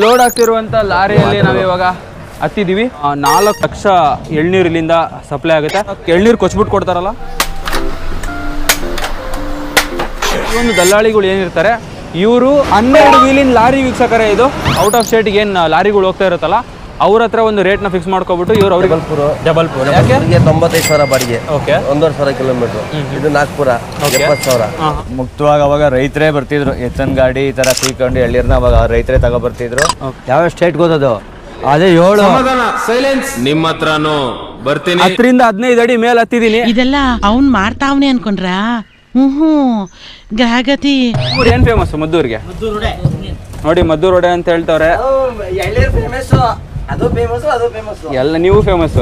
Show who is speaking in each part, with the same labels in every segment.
Speaker 1: Load ಆಗ್ತಿರುವಂತ ಲಾರಿಯಲ್ಲಿ ನಾವು ಇವಾಗ ಹತ್ತಿದೀವಿ. 4 ಲಕ್ಷ ಎಳ್ನೀರು ಇಲ್ಲಿಂದ ಸಪ್ಲೈ ಆಗುತ್ತೆ. ಎಳ್ನೀರು ಕೊಚ್ಬಿಟ್ಟು ಕೊಡ್ತಾರಲ್ಲ, ಒಂದು ದಲ್ಲಾಳಿಗಳು ಏನಿರ್ತಾರೆ ಇವರು 12 ವೀಲಿನ ಲಾರಿ ವೀಕ್ಷಕರೇ. ಇದು ಔಟ್ ಆಫ್ ಸ್ಟೇಟ್ಗೆ ಏನು ಲಾರಿಗಳು ಹೋಗ್ತಾ ಇರುತ್ತಲ್ಲ ಅವ್ರ ಹತ್ರ ಒಂದು ರೇಟ್ನ ಫಿಕ್ಸ್ ಮಾಡ್ಕೊಬಿಟ್ಟು ಇವರು ಅವ್ರಿಗೆ ಜಬಲ್ಪುರ ಯಾಕೆ
Speaker 2: 95,000 ಬಾಡಿಗೆ, 1,500 ಕಿಲೋಮೀಟರ್. ಇದು ನಾಗ್ಪುರ 70,000.
Speaker 3: ಮುಕ್ತವಾಗಿ ಅವಾಗ ರೈತರೇ ಬರ್ತಿದ್ರು, ಎತ್ತನ್ ಗಾಡಿ ಈ ತರ ಕುಯ್ಕೊಂಡು ಎಳ್ನೀರ್ನ ಅವಾಗ ರೈತರೇ ತಗೊಬರ್ತಿದ್ರು. ಯಾವ ಸ್ಟೇಟ್ ಗೊತ್ತದು? ಅದೇ 7
Speaker 4: ನಿಮ್ಮ ಹತ್ರನು ಬರ್ತೀನಿ.
Speaker 1: 10ರಿಂದ 15 ಅಡಿ ಮೇಲೆ ಹತ್ತಿದೀನಿ.
Speaker 5: ಇದೆಲ್ಲ ಅವ್ನ್ ಮಾಡ್ತಾವ್ನೆ ಅನ್ಕೊಂಡ್ರಾ? ಗ್ರಹಗತಿ.
Speaker 1: ಏನ್ ಫೇಮಸ್ ಮದ್ದೂರ್ಗೆ? ನೋಡಿ ಮದ್ದೂರ್ ವಡೆ ಅಂತ ಹೇಳ್ತವ್ರೆ. ಎಲ್ಲ ನೀವು ಫೇಮಸ್.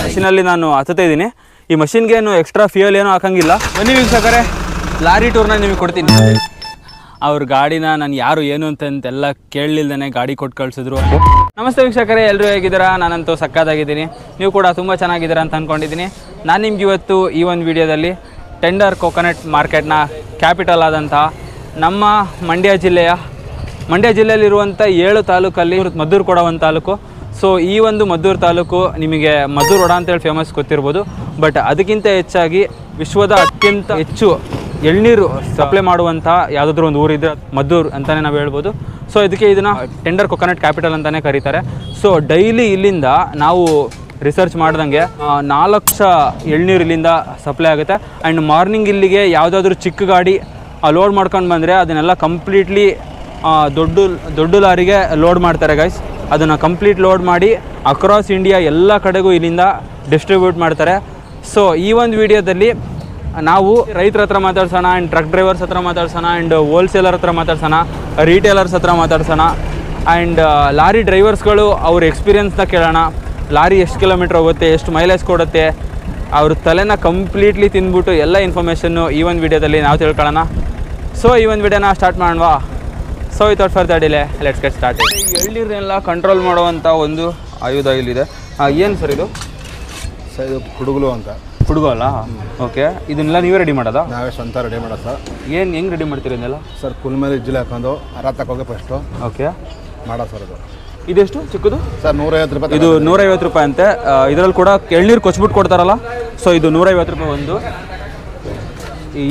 Speaker 1: ಮಷೀನಲ್ಲಿ ನಾನು ಹತ್ತಾ ಇದ್ದೀನಿ. ಈ ಮಷೀನ್ಗೆ ಏನು ಎಕ್ಸ್ಟ್ರಾ ಫ್ಯೂಯಲ್ ಏನೂ ಹಾಕಂಗಿಲ್ಲ. ಬನ್ನಿ ವೀಕ್ಷಕರೇ, ಲಾರಿ ಟೂರ್ನ ನಿಮಗೆ ಕೊಡ್ತೀನಿ. ಅವ್ರ ಗಾಡಿನ ನಾನು ಯಾರು ಏನು ಅಂತೆಲ್ಲ ಕೇಳಲಿಲ್ದೇ ಗಾಡಿ ಕೊಟ್ಟು ಕಳಿಸಿದ್ರು. ನಮಸ್ತೆ ವೀಕ್ಷಕರೇ, ಎಲ್ಲರೂ ಹೇಗಿದ್ದೀರಾ? ನಾನಂತೂ ಸಕ್ಕತ್ತಾಗಿದ್ದೀನಿ, ನೀವು ಕೂಡ ತುಂಬ ಚೆನ್ನಾಗಿದ್ದೀರಾ ಅಂತ ಅಂದ್ಕೊಂಡಿದ್ದೀನಿ. ನಾನು ನಿಮ್ಗೆ ಇವತ್ತು ಈ ಒಂದು ವಿಡಿಯೋದಲ್ಲಿ ಟೆಂಡರ್ ಕೊಕೊನಟ್ ಮಾರ್ಕೆಟ್ನ ಕ್ಯಾಪಿಟಲ್ ಆದಂತಹ ನಮ್ಮ ಮಂಡ್ಯ ಜಿಲ್ಲೆಯಲ್ಲಿರುವಂಥ 7 ತಾಲೂಕಲ್ಲಿ ಮದ್ದೂರು ಕೂಡ ಒಂದು ತಾಲೂಕು. ಸೊ ಈ ಒಂದು ಮದ್ದೂರು ತಾಲೂಕು ನಿಮಗೆ ಮದ್ದೂರು ವಡ ಅಂತೇಳಿ ಫೇಮಸ್ ಗೊತ್ತಿರ್ಬೋದು. ಬಟ್ ಅದಕ್ಕಿಂತ ಹೆಚ್ಚಾಗಿ ವಿಶ್ವದ ಅತ್ಯಂತ ಹೆಚ್ಚು ಎಳ್ನೀರು ಸಪ್ಲೈ ಮಾಡುವಂಥ ಯಾವುದಾದ್ರೂ ಒಂದು ಊರಿದ್ರೆ ಮದ್ದೂರು ಅಂತಲೇ ನಾವು ಹೇಳ್ಬೋದು. ಸೊ ಇದಕ್ಕೆ ಇದನ್ನು ಟೆಂಡರ್ ಕೊಕೊನಟ್ ಕ್ಯಾಪಿಟಲ್ ಅಂತಲೇ ಕರೀತಾರೆ. ಸೊ ಡೈಲಿ ಇಲ್ಲಿಂದ ನಾವು ರಿಸರ್ಚ್ ಮಾಡ್ದಂಗೆ 4 ಲಕ್ಷ ಎಳ್ನೀರು ಇಲ್ಲಿಂದ ಸಪ್ಲೈ ಆಗುತ್ತೆ. ಆ್ಯಂಡ್ ಮಾರ್ನಿಂಗ್ ಇಲ್ಲಿಗೆ ಯಾವುದಾದ್ರೂ ಚಿಕ್ಕ ಗಾಡಿ ಲೋಡ್ ಮಾಡ್ಕೊಂಡು ಬಂದರೆ ಅದನ್ನೆಲ್ಲ ಕಂಪ್ಲೀಟ್ಲಿ ದೊಡ್ಡ ಲಾರಿಗೆ ಲೋಡ್ ಮಾಡ್ತಾರೆ ಗೈಸ್. ಅದನ್ನು ಕಂಪ್ಲೀಟ್ ಲೋಡ್ ಮಾಡಿ ಅಕ್ರಾಸ್ ಇಂಡಿಯಾ ಎಲ್ಲ ಕಡೆಗೂ ಇಲ್ಲಿಂದ ಡಿಸ್ಟ್ರಿಬ್ಯೂಟ್ ಮಾಡ್ತಾರೆ. ಸೊ ಈ ಒಂದು ವಿಡಿಯೋದಲ್ಲಿ ನಾವು ರೈತರ ಹತ್ರ ಮಾತಾಡ್ಸೋಣ, ಆ್ಯಂಡ್ ಟ್ರಕ್ ಡ್ರೈವರ್ಸ್ ಹತ್ರ ಮಾತಾಡ್ಸೋಣ, ಆ್ಯಂಡ್ ಹೋಲ್ಸೇಲರ್ ಹತ್ರ ಮಾತಾಡ್ಸೋಣ, ರೀಟೇಲರ್ಸ್ ಹತ್ರ ಮಾತಾಡ್ಸೋಣ, ಆ್ಯಂಡ್ ಲಾರಿ ಡ್ರೈವರ್ಸ್ಗಳು ಅವ್ರ ಎಕ್ಸ್ಪೀರಿಯನ್ಸ್ನ ಕೇಳೋಣ. ಲಾರಿ ಎಷ್ಟು ಕಿಲೋಮೀಟ್ರ್ ಹೋಗುತ್ತೆ, ಎಷ್ಟು ಮೈಲೇಜ್ ಕೊಡುತ್ತೆ, ಅವ್ರ ತಲೆನ ಕಂಪ್ಲೀಟ್ಲಿ ತಿಂದ್ಬಿಟ್ಟು ಎಲ್ಲ ಇನ್ಫಾರ್ಮೇಷನ್ನು ಈ ಒಂದು ವಿಡಿಯೋದಲ್ಲಿ ನಾವು ತಿಳ್ಕೊಳ್ಳೋಣ. ಸೊ ಈ ಒಂದು ವಿಡಿಯೋನ ಸ್ಟಾರ್ಟ್ ಮಾಡೋಣವಾ? So without further delay let's get start. ಎಳ್ನೀರನ್ನೆಲ್ಲ ಕಂಟ್ರೋಲ್ ಮಾಡುವಂಥ ಒಂದು ಆಯುಧ ಇಲ್ಲಿದೆ. ಏನು ಸರ್ ಇದು?
Speaker 6: ಸರ್ ಇದು ಕುಡುಗಲು ಅಂತ.
Speaker 1: ಕುಡುಗು ಅಲ್ಲ? ಓಕೆ. ಇದನ್ನೆಲ್ಲ ನೀವೇ ರೆಡಿ ಮಾಡೋದಾ?
Speaker 6: ನಾವೇ ಸ್ವಂತ ರೆಡಿ ಮಾಡೋದು ಸರ್.
Speaker 1: ಹೆಂಗೆ ರೆಡಿ ಮಾಡ್ತೀರಿ ಇದನ್ನೆಲ್ಲ?
Speaker 6: ಸರ್ ಕುಲ್ ಮೇಲೆ ಇಜ್ಜಿಲ್ ಹಾಕೊಂಡು ಅರ ತಗೋಗಿ ಫಸ್ಟು
Speaker 1: ಓಕೆ
Speaker 6: ಮಾಡೋ ಸರ್ ಇದು.
Speaker 1: ಇದೆಷ್ಟು ಚಿಕ್ಕದು?
Speaker 6: ಸರ್ 150 ರೂಪಾಯಿ.
Speaker 1: ಇದು 150 ರೂಪಾಯಿ ಅಂತೆ. ಇದರಲ್ಲಿ ಕೂಡ ಎಳ್ನೀರು ಕೊಚ್ಬಿಟ್ಟು ಕೊಡ್ತಾರಲ್ಲ, ಸೊ ಇದು 150 ರೂಪಾಯಿ ಒಂದು.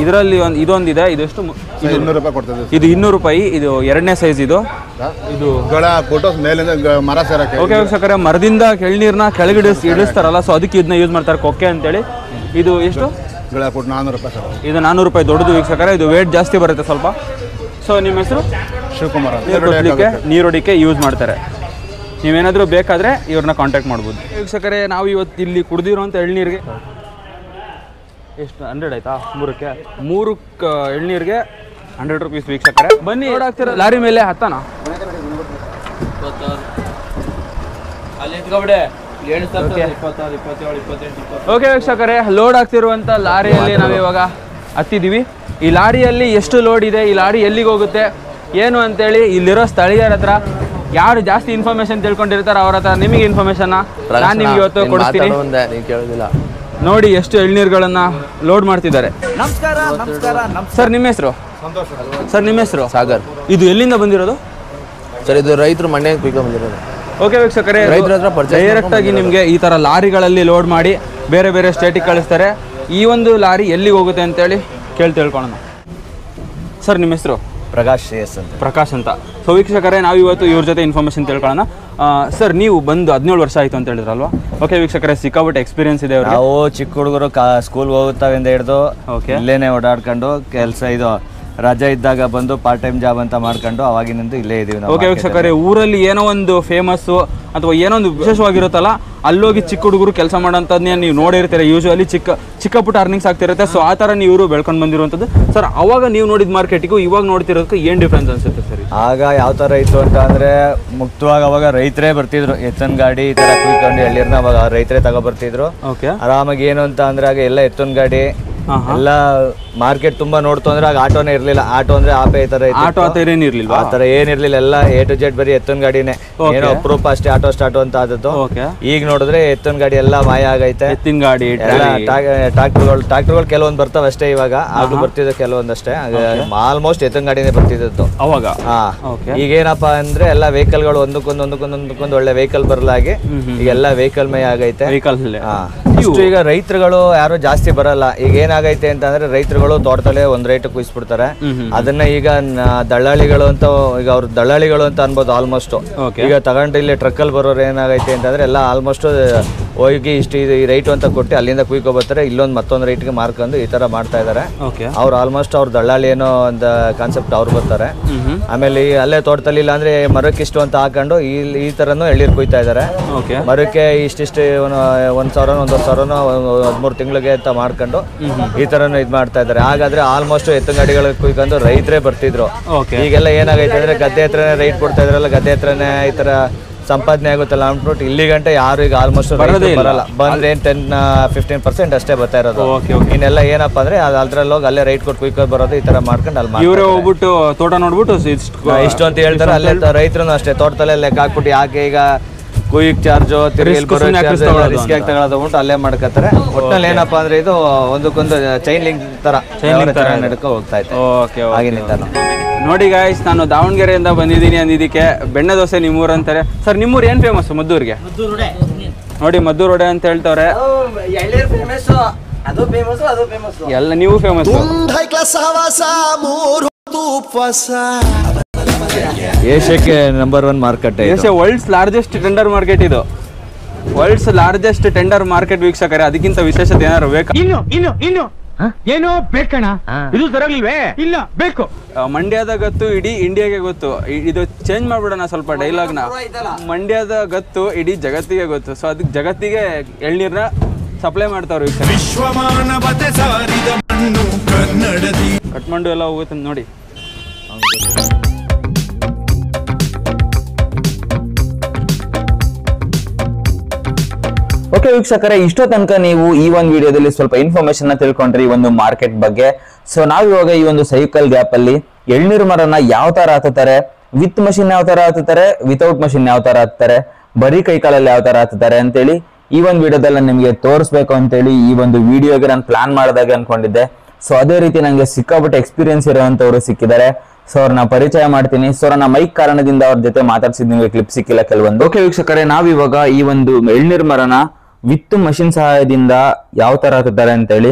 Speaker 1: ಇದರಲ್ಲಿ ಇದೊಂದಿದೆ, ಇದೆಷ್ಟು?
Speaker 6: 200 ರೂಪಾಯಿ ಕೊಡ್ತದೆ.
Speaker 1: ಇದು 200 ರೂಪಾಯಿ. ಇದು 2ನೇ ಸೈಜ್. ಇದು
Speaker 6: ಗಳ ಫೋಟೋ ಮೇಲಿಂದ ಮರ ಸೇರಕ್ಕೆ.
Speaker 1: ಓಕೆ ವೀಕ್ಷಕರೇ, ಮರದಿಂದ ಎಳ್ನೀರನ್ನ ಕೆಳಗಡೆ ಇಳಿಸ್ತಾರಲ್ಲ, ಸೊ ಅದಕ್ಕೆ ಇದನ್ನ ಯೂಸ್ ಮಾಡ್ತಾರೆ, ಕೊಕ್ಕೆ ಅಂತೇಳಿ. ಇದು ಎಷ್ಟು?
Speaker 6: ಗಳ ಫೋಟೋ 400 ರೂಪಾಯಿ ಸರ್.
Speaker 1: ಇದು 400 ರೂಪಾಯಿ ದೊಡ್ಡದು ವೀಕ್ಷಕರೇ. ಇದು ವೇಟ್ ಜಾಸ್ತಿ ಬರುತ್ತೆ ಸ್ವಲ್ಪ. ಸೊ ನಿಮ್ಮ ಹೆಸರು?
Speaker 6: ಶಿವಕುಮಾರ್
Speaker 1: ಅಂತ. ನೀರು ಹೊಡಿಕೆ ಯೂಸ್ ಮಾಡ್ತಾರೆ. ನೀವೇನಾದರೂ ಬೇಕಾದರೆ ಇವ್ರನ್ನ ಕಾಂಟ್ಯಾಕ್ಟ್ ಮಾಡ್ಬೋದು. ವೀಕ್ಷಕರೇ, ನಾವು ಇವತ್ತು ಇಲ್ಲಿ ಕುಡ್ದಿರೋಂಥ ಎಳ್ನೀರಿಗೆ ಎಷ್ಟು 100 ಆಯ್ತಾ? 3 ಎಳ್ನೀರಿಗೆ 100 ರೂಪೀಸ್ ವೀಕ್ಷಕರೇ. ಬನ್ನಿ ಓಡಾಗ್ತಿರೋ ಲಾರಿ ಮೇಲೆ ಹತ್ತಾನ. ಓಕೆ ವೀಕ್ಷಕರೇ, ಲೋಡ್ ಆಗ್ತಿರುವಂಥ ಲಾರಿಯಲ್ಲಿ ನಾವು ಇವಾಗ ಹತ್ತಿದ್ದೀವಿ. ಈ ಲಾರಿಯಲ್ಲಿ ಎಷ್ಟು ಲೋಡ್ ಇದೆ, ಈ ಲಾರಿ ಎಲ್ಲಿಗೆ ಹೋಗುತ್ತೆ ಏನು ಅಂತೇಳಿ ಇಲ್ಲಿರೋ ಸ್ಥಳೀಯರ ಹತ್ರ, ಯಾರು ಜಾಸ್ತಿ ಇನ್ಫಾರ್ಮೇಶನ್ ತಿಳ್ಕೊಂಡಿರ್ತಾರೆ ಅವ್ರ ಹತ್ರ ನಿಮಗೆ ಇನ್ಫಾರ್ಮೇಶನ್ ನಾನು ನಿಮ್ಗೆ ಇವತ್ತು ಕೊಡ್ತೀನಿ. ನೋಡಿ ಎಷ್ಟು ಎಳ್ನೀರುಗಳನ್ನ ಲೋಡ್ ಮಾಡ್ತಿದ್ದಾರೆ. ಸರ್ ನಿಮ್ಮ ಹೆಸರು? ಸರ್ ನಿಮ್ಮ ಹೆಸರು?
Speaker 2: ಸಾಗರ್.
Speaker 1: ಇದು ಎಲ್ಲಿಂದ ಬಂದಿರೋದು
Speaker 2: ಸರ್? ಇದು ರೈತರು ಮಂಡ್ಯ ಬಂದಿರೋದು.
Speaker 1: ಓಕೆ ವೀಕ್ಷಕರೇ, ಡೈರೆಕ್ಟ್ ಆಗಿ ನಿಮಗೆ ಈ ತರ ಲಾರಿಗಳಲ್ಲಿ ಲೋಡ್ ಮಾಡಿ ಬೇರೆ ಬೇರೆ ಸ್ಟೇಟಿಗೆ ಕಳಿಸ್ತಾರೆ. ಈ ಒಂದು ಲಾರಿ ಎಲ್ಲಿಗೆ ಹೋಗುತ್ತೆ ಅಂತೇಳಿ ತಿಳ್ಕೊಳ್ಳೋಣ. ಸರ್ ನಿಮ್ಮ ಹೆಸರು? ಪ್ರಕಾಶ್ ಅಂತ. ಸೊ ವೀಕ್ಷಕರೇ, ನಾವು ಇವತ್ತು ಇವ್ರ ಜೊತೆ ಇನ್ಫಾರ್ಮೇಷನ್ ತಿಳ್ಕೊಳ್ಳೋಣ. ಸರ್ ನೀವು ಬಂದು 17 ವರ್ಷ ಆಯಿತು ಅಂತ ಹೇಳಿದ್ರಲ್ವಾ? ಓಕೆ ವೀಕ್ಷಕರೇ, ಸಿಕ್ಕಾಪಟ್ಟೆ ಎಕ್ಸ್ಪೀರಿಯನ್ಸ್ ಇದೆ ಅವ್ರಿಗೆ.
Speaker 3: ನಾವು ಚಿಕ್ಕ ಹುಡುಗರು ಸ್ಕೂಲ್ಗೆ ಹೋಗುತ್ತಾವಿಂದ ಹಿಡಿದು ಇಲ್ಲೇನೆ ಓಡಾಡ್ಕೊಂಡು ಕೆಲಸ, ಇದು ರಜೆ ಇದ್ದಾಗ ಬಂದು ಪಾರ್ಟ್ ಟೈಮ್ ಜಾಬ್ ಅಂತ ಮಾಡ್ಕೊಂಡು ಅವಾಗಿನಿಂದ ಇಲ್ಲೇ ಇದೀವಿ ನಾವು.
Speaker 1: ಓಕೆ ವೀಕ್ಷಕರೇ, ಊರಲ್ಲಿ ಏನೋ ಒಂದು ಫೇಮಸ್ಸು ಅಥವಾ ಏನೋ ಒಂದು ವಿಶೇಷವಾಗಿರುತ್ತಲ್ಲ, ಅಲ್ಲೋಗಿ ಚಿಕ್ಕ ಹುಡುಗರು ಕೆಲಸ ಮಾಡೋಂಥದ್ದನ್ನೇ ನೀವು ನೋಡಿರ್ತೀರ. ಯೂಶುವಲಿ ಚಿಕ್ಕ ಪುಟ್ಟ ಅರ್ನಿಂಗ್ಸ್ ಆಗ್ತಿರುತ್ತೆ. ಸೊ ಆ ಥರ ನೀವು ಬೆಳ್ಕೊಂಡು ಬಂದಿರುವಂಥದ್ದು. ಸರ್, ಅವಾಗ ನೀವು ನೋಡಿದ ಮಾರ್ಕೆಟಿಗೂ ಇವಾಗ ನೋಡ್ತಿರೋದಕ್ಕೆ ಏನು ಡಿಫ್ರೆನ್ಸ್ ಅನ್ಸುತ್ತೆ ಸರ್?
Speaker 3: ಆಗ ಯಾವ ಥರ ಇತ್ತು ಅಂತ ಅಂದರೆ, ಮುಕ್ತವಾಗಿ ಅವಾಗ ರೈತರೇ ಬರ್ತಿದ್ರು, ಎತ್ತನ್ ಗಾಡಿ ಈ ಥರ ಕುಯ್ಕೊಂಡು ಎಳ್ನೀರ್ನ ಅವಾಗ ರೈತರೇ ತಗೊಬರ್ತಿದ್ರು.
Speaker 1: ಓಕೆ.
Speaker 3: ಆರಾಮಾಗಿ ಏನು ಅಂತ ಅಂದರೆ ಆಗ ಎಲ್ಲ ಎತ್ತನ್ ಗಾಡಿ ಎಲ್ಲ ಮಾರ್ಕೆಟ್ ತುಂಬಾ ನೋಡ್ತು ಅಂದ್ರೆ ಆಗ ಆಟೋನೇ ಇರ್ಲಿಲ್ಲ. ಆಟೋ ಅಂದ್ರೆ ಆಪೆ ಈ ತರ
Speaker 1: ಆಟೋ ಆ ಥರ ಏನಿರ್ಲಿಲ್ವಾ?
Speaker 3: ಆ ತರ ಏನಿರ್ಲಿಲ್ಲ, ಎಲ್ಲ A to Z ಬರೀ ಎತ್ತಿನ ಗಾಡಿನೇ. ಏನೋ ಅಪರೂಪ ಅಷ್ಟೇ ಆಟೋ ಸ್ಟಾರ್ಟ್ ಅಂತ ಆದದ್ದು. ಈಗ ನೋಡಿದ್ರೆ ಎತ್ತಿನ ಗಾಡಿ ಎಲ್ಲ ಮಾಯ ಆಗೈತೆ.
Speaker 1: ಎತ್ತಿನ ಗಾಡಿ,
Speaker 3: ಟ್ರಾಕ್ಟರ್ಗಳು ಕೆಲವೊಂದು ಬರ್ತಾವ ಅಷ್ಟೇ. ಇವಾಗ ಆಗ್ಲೂ ಬರ್ತಿದ್ದ ಕೆಲವೊಂದಷ್ಟೇ. ಆಲ್ಮೋಸ್ಟ್ ಎತ್ತಿನ ಗಾಡಿನೇ ಬರ್ತಿದ್ದದ್ದು ಅವಾಗ. ಈಗೇನಪ್ಪಾ ಅಂದ್ರೆ ಎಲ್ಲ ವೆಹಿಕಲ್ಗಳು ಒಂದಕ್ಕೊಂದು ಒಳ್ಳೆ ವೆಹಿಕಲ್ ಬರಲಾಗಿ ಈಗೆಲ್ಲ ವೆಹಿಕಲ್ ಮಯ ಆಗೈತೆ. ಈಗ ರೈತರುಗಳು ಯಾರು ಜಾಸ್ತಿ ಬರಲ್ಲ. ಈಗ ಏನಾಗೈತೆ ಅಂತಂದ್ರೆ ರೈತರುಗಳು ತೋಟದಲ್ಲೇ ಒಂದ್ ರೇಟ್ ಕುಯಿಸ್ಬಿಡ್ತಾರೆ. ಅದನ್ನ ಈಗ ದಳ್ಳಾಳಿಗಳು ಅಂತ, ಈಗ ಅವ್ರ ದಳ್ಳಾಳಿಗಳು ಅಂತ ಅನ್ಬೋದು ಆಲ್ಮೋಸ್ಟ್. ಈಗ ತಗೊಂಡು ಇಲ್ಲಿ ಟ್ರಕ್ ಅಲ್ಲಿ ಬರೋರು ಏನಾಗೈತೆ ಅಂತಂದ್ರೆ ಎಲ್ಲ ಆಲ್ಮೋಸ್ಟ್ ಹೋಗಿ ಇಷ್ಟು ಈ ರೈಟ್ ಅಂತ ಕೊಟ್ಟು ಅಲ್ಲಿಂದ ಕುಯ್ಕೊ ಬರ್ತಾರೆ, ಇಲ್ಲೊಂದು ಮತ್ತೊಂದು ರೈಟ್ಗೆ ಮಾರ್ಕೊಂಡು ಈ ತರ ಮಾಡ್ತಾ ಇದಾರೆ. ಅವ್ರು ಆಲ್ಮೋಸ್ಟ್ ಅವ್ರ ದಳ್ಳಾಳಿ ಏನೋ ಒಂದು ಕಾನ್ಸೆಪ್ಟ್ ಅವ್ರು ಬರ್ತಾರೆ. ಆಮೇಲೆ ಅಲ್ಲೇ ತೋಟದಲ್ಲಿ ಇಲ್ಲ ಅಂದ್ರೆ ಮರಕ್ಕೆ ಇಷ್ಟು ಅಂತ ಹಾಕೊಂಡು ಈ ತರನು ಎಳ್ನೀರು ಕುಯ್ತಾ ಇದಾರೆ. ಮರಕ್ಕೆ ಇಷ್ಟಿಷ್ಟು 1,000 1,500 13 ತಿಂಗಳಿಗೆ ಅಂತ ಮಾಡ್ಕೊಂಡು ಈ ತರನು ಇದ್ ಮಾಡ್ತಾ ಇದಾರೆ. ಹಾಗಾದ್ರೆ ಆಲ್ಮೋಸ್ಟ್ ಎತ್ತಿನ ಗಾಡಿಗಳು ಕುಯ್ಕೊಂಡು ರೈತರೇ ಬರ್ತಿದ್ರು. ಈಗೆಲ್ಲ ಏನಾಗೈತೆ ಅಂದ್ರೆ ಗದ್ದೆ ಹತ್ರನೇ ರೈಟ್ ಕೊಡ್ತಾ ಇದ್ರಲ್ಲ, ಗದ್ದೆ ಹತ್ರನೇ ಈ ತರ ಸಂಪಾದನೆ ಆಗುತ್ತಲ್ಲ ಅಂದ್ಬಿಟ್ಟು ಇಲ್ಲಿ ಗಂಟೆ ಯಾರು ಈಗ ಆಲ್ಮೋಸ್ಟ್ ಬರಲ್ಲ. ಬಂದ್ರೆ 10-15% ಅಷ್ಟೇ ಬರ್ತಾ ಇರೋದು. ಇನ್ನೆಲ್ಲ ಏನಪ್ಪಾ ಅಂದ್ರೆ ಅದ್ರಲ್ಲಿ ಹೋಗಿ ಅಲ್ಲೇ ರೈಟ್ ಕೊಟ್ಟು ಕುಯ್ಕೊಂಡು ಬರೋದು, ಈ ತರ ಮಾಡ್ಕೊಂಡು ಅಲ್ಲಿ
Speaker 1: ಇವ್ರೆ ಹೋಗ್ಬಿಟ್ಟು ತೋಟ ನೋಡ್ಬಿಟ್ಟು
Speaker 3: ಇಷ್ಟು ಅಂತ ಹೇಳ್ತಾರೆ. ಅಲ್ಲೇ ರೈತರು ಅಷ್ಟೇ ತೋಟದಲ್ಲೇ ಲೆಕ್ಕ ಹಾಕ್ಬಿಟ್ಟು ಯಾಕೆ ಈಗ ಕುಯ್ಕ್ ಚಾರ್ಜು ರಿಸ್ಕ್ ಆಗಿ ತಗೊಳ್ಳೋದು ಅಲ್ಲೇ ಮಾಡ್ಕೊತಾರೆ. ಒಟ್ಟಿನಲ್ಲಿ ಏನಪ್ಪಾ ಅಂದ್ರೆ ಇದು ಒಂದಕ್ಕೊಂದು ಚೈನ್ ಲಿಂಕ್ ತರ ನಡ್ಕೊ ಹೋಗ್ತಾ ಇತ್ತು ಆಗಿನಿಂದ.
Speaker 1: ನೋಡಿ ಗಾಯ್ಸ್, ನಾನು ದಾವಣಗೆರೆಯಿಂದ ಬಂದಿದ್ದೀನಿ ಅಂದಿದ್ದಕ್ಕೆ ಬೆಣ್ಣೆ ದೋಸೆ ನಿಮ್ಮೂರು ಅಂತಾರೆ. ಸರ್ ನಿಮ್ಮೂರು ಏನ್ ಫೇಮಸ್? ಮದ್ದೂರಿಗೆ ನೋಡಿ ಮದ್ದೂರು ವಡೆ ಅಂತ ಹೇಳ್ತವ್ರೆ. ಎಲ್ಲ ನೀವು ಫೇಮಸ್.
Speaker 3: ಏಷ್ಯಾಕ್ಕೆ number 1 market.
Speaker 1: Asia world's largest tender market ಇದು. ವರ್ಲ್ಡ್ಸ್ ಲಾರ್ಜೆಸ್ಟ್ ಟೆಂಡರ್ ಮಾರ್ಕೆಟ್ ವೀಕ್ಷಕರೇ, ಅದಕ್ಕಿಂತ ವಿಶೇಷತೆ ಏನಾದ್ರು ಬೇಕಾ?
Speaker 7: ಇನ್ನು ಏನೋ ಬೇಕಣ? ಇದು ತರಲಿಲ್ವೇ? ಇಲ್ಲ ಬೇಕು.
Speaker 1: ಮಂಡ್ಯದ ಗತ್ತು ಇಡೀ ಇಂಡಿಯಾಗೆ ಗೊತ್ತು. ಇದು ಚೇಂಜ್ ಮಾಡ್ಬಿಡೋಣ ಸ್ವಲ್ಪ ಡೈಲಾಗ್ನ. ಮಂಡ್ಯದ ಗತ್ತು ಇಡೀ ಜಗತ್ತಿಗೆ ಗೊತ್ತು. ಸೊ ಅದಕ್ಕೆ ಜಗತ್ತಿಗೆ ಎಳ್ನೀರ್ನ ಸಪ್ಲೈ ಮಾಡ್ತಾವ್ರು ವೀಕ್ಷಕರೇ. ಕಟ್ಮಂಡು ಎಲ್ಲ ಹೋಗುತ್ತೆ ನೋಡಿ.
Speaker 8: ಓಕೆ ವೀಕ್ಷಕರೇ, ಇಷ್ಟೋ ತನಕ ನೀವು ಈ ಒಂದು ವಿಡಿಯೋದಲ್ಲಿ ಸ್ವಲ್ಪ ಇನ್ಫಾರ್ಮೇಶನ್ ತಿಳ್ಕೊಂಡ್ರಿ ಈ ಒಂದು ಮಾರ್ಕೆಟ್ ಬಗ್ಗೆ. ಸೊ ನಾವಿವಾಗ ಈ ಒಂದು ಸೈಕಲ್ ಗ್ಯಾಪ್ ಅಲ್ಲಿ ಎಳ್ನೀರು ಮರನ ಯಾವ ತರ ಹತ್ತುತ್ತಾರೆ, ವಿತ್ ಮಷಿನ್ ಯಾವ ತರ ಹತ್ತುತ್ತಾರೆ, ವಿತೌಟ್ ಮಷಿನ್ ಯಾವ ತರ ಹತ್ತುತ್ತಾರೆ, ಬರೀ ಕೈಕಾಲಲ್ಲಿ ಯಾವ ತರ ಹತ್ತುತ್ತಾರೆ ಅಂತೇಳಿ ಈ ಒಂದು ವಿಡಿಯೋದಲ್ಲಿ ನಿಮಗೆ ತೋರಿಸ್ಬೇಕು ಅಂತೇಳಿ ಈ ಒಂದು ವಿಡಿಯೋಗೆ ನಾನು ಪ್ಲಾನ್ ಮಾಡಿದಾಗ ಅನ್ಕೊಂಡಿದ್ದೆ. ಸೊ ಅದೇ ರೀತಿ ನಂಗೆ ಸಿಕ್ಕಾಪಟ್ಟೆ ಎಕ್ಸ್ಪೀರಿಯನ್ಸ್ ಇರುವಂತವ್ರು ಸಿಕ್ಕಿದ್ದಾರೆ. ಸೊ ಅವ್ರನ್ನ ಪರಿಚಯ ಮಾಡ್ತೀನಿ. ಸೊ ನನ್ನ ಮೈಕ್ ಕಾರಣದಿಂದ ಅವ್ರ ಜೊತೆ ಮಾತಾಡ್ಸಿದ್ ನಿಮಗೆ ಕ್ಲಿಪ್ ಸಿಕ್ಕಿಲ್ಲ ಕೆಲವೊಂದು. ಓಕೆ ವೀಕ್ಷಕರೇ, ನಾವಿವಾಗ ಈ ಒಂದು ಎಳ್ನೀರ್ ಮರನ ವಿತ್ ಮಷಿನ್ ಸಹಾಯದಿಂದ ಯಾವ ತರ ಹತ್ತುತ್ತಾರೆ ಅಂತೇಳಿ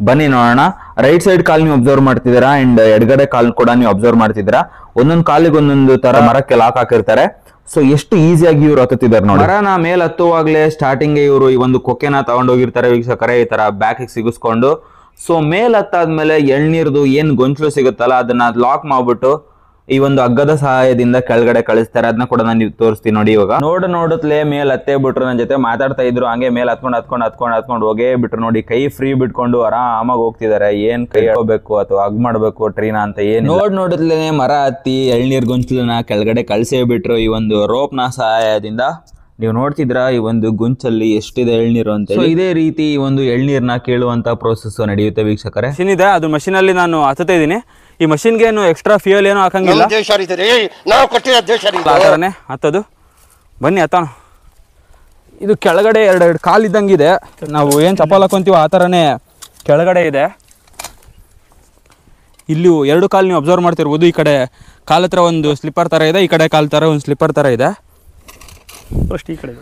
Speaker 8: ಬನ್ನಿ ನೋಡೋಣ. ರೈಟ್ ಸೈಡ್ ಕಾಲ್ ನೀವು ಅಬ್ಸರ್ವ್ ಮಾಡ್ತಿದ್ದೀರಾ ಅಂಡ್ ಎಡಗಡೆ ಕಾಲ್ ಕೂಡ ನೀವು ಅಬ್ಸರ್ವ್ ಮಾಡ್ತಿದ್ದೀರಾ. ಒಂದೊಂದು ಕಾಲಿಗೆ ಒಂದೊಂದು ತರ ಮರಕ್ಕೆ ಲಾಕ್ ಹಾಕಿರ್ತಾರೆ. ಸೊ ಎಷ್ಟು ಈಸಿಯಾಗಿ ಇವ್ರು ಹತ್ತುತ್ತಿದ್ದಾರೆ ನೋಡಿ. ಮರನ ಮೇಲ್ ಹತ್ತುವಾಗ್ಲೇ ಸ್ಟಾರ್ಟಿಂಗ್ ಇವರು ಈ ಒಂದು ಕೊಕ್ಕೆನ ತಗೊಂಡೋಗಿರ್ತಾರೆ ವೀಕ್ಷಕರೇ, ಈ ತರ ಬ್ಯಾಕ್ ಸಿಗಿಸ್ಕೊಂಡು. ಸೊ ಮೇಲ್ ಹತ್ತಾದ್ಮೇಲೆ ಎಳ್ನೀರ್ದು ಏನ್ ಗೊಂಚಲು ಸಿಗುತ್ತಲ್ಲ ಅದನ್ನ ಲಾಕ್ ಮಾಡ್ಬಿಟ್ಟು ಈ ಒಂದು ಹಗ್ಗದ ಸಹಾಯದಿಂದ ಕೆಳಗಡೆ ಕಳಿಸ್ತಾರೆ. ಅದನ್ನ ಕೂಡ ನಾನು ತೋರಿಸ್ತೀನಿ ನೋಡಿ. ಇವಾಗ ನೋಡುತ್ತಲೇ ಮೇಲ್ ಹತ್ತೇ ಬಿಟ್ರು, ನನ್ನ ಜೊತೆ ಮಾತಾಡ್ತಾ ಇದ್ರು. ಹಂಗೆ ಮೇಲ್ ಹತ್ಕೊಂಡು ಹೋಗೇ ಬಿಟ್ರು ನೋಡಿ. ಕೈ ಫ್ರೀ ಬಿಟ್ಕೊಂಡು ಆರಾಮಾಗಿ ಹೋಗ್ತಿದ್ದಾರೆ. ಏನ್ ಕೈ ಹೋಗ್ಬೇಕು ಅಥವಾ ಹಗ್ ಮಾಡ್ಬೇಕು ಟ್ರೀನ ಅಂತ ಏನ್ ನೋಡುತ್ತಲೇ ಮರ ಹತ್ತಿ ಎಳ್ನೀರ್ ಗೊಂಚಲನ್ನ ಕೆಳಗಡೆ ಕಳ್ಸೇ ಬಿಟ್ರು ಈ ಒಂದು ರೋಪ್ನ ಸಹಾಯದಿಂದ. ನೀವು ನೋಡ್ತಿದ್ರ ಈ ಒಂದು ಗುಂಚಲ್ಲಿ ಎಷ್ಟಿದೆ ಎಳ್ನೀರು ಅಂತ. ಇದೇ ರೀತಿ ಈ ಒಂದು ಎಳ್ನೀರ್ನ ಕೇಳುವಂತ ಪ್ರೋಸೆಸ್ ನಡೆಯುತ್ತೆ ವೀಕ್ಷಕರೇ.
Speaker 1: ಮಷಿನ್ ಇದೆ, ಅದು ಮಷಿನ್ ಅಲ್ಲಿ ನಾನು ಹತ್ತಾ ಇದ್ದೀನಿ. ಈ ಮಷಿನ್ಗೆ ಏನು ಎಕ್ಸ್ಟ್ರಾ ಫ್ಯೂಯಲ್ ಏನು ಹಾಕಂಗಿಲ್ಲ, ಆ ಥರನೇ ಹತ್ತದು. ಬನ್ನಿ ಹತ್ತೋಣ. ಇದು ಕೆಳಗಡೆ ಎರಡು ಕಾಲು ಇದ್ದಂಗಿದೆ. ನಾವು ಏನು ಚಪ್ಪಲ್ ಹಾಕೊಂತೀವೋ ಆ ಥರನೇ ಕೆಳಗಡೆ ಇದೆ. ಇಲ್ಲಿ ಎರಡು ಕಾಲು ನೀವು ಅಬ್ಸರ್ವ್ ಮಾಡ್ತಿರ್ಬೋದು. ಈ ಕಡೆ ಕಾಲ ಹತ್ರ ಒಂದು ಸ್ಲಿಪ್ಪರ್ ಥರ ಇದೆ, ಈ ಕಡೆ ಕಾಲು ಥರ ಒಂದು ಸ್ಲಿಪ್ಪರ್ ಥರ ಇದೆ.
Speaker 7: ಫಸ್ಟ್ ಈ ಕಡೆ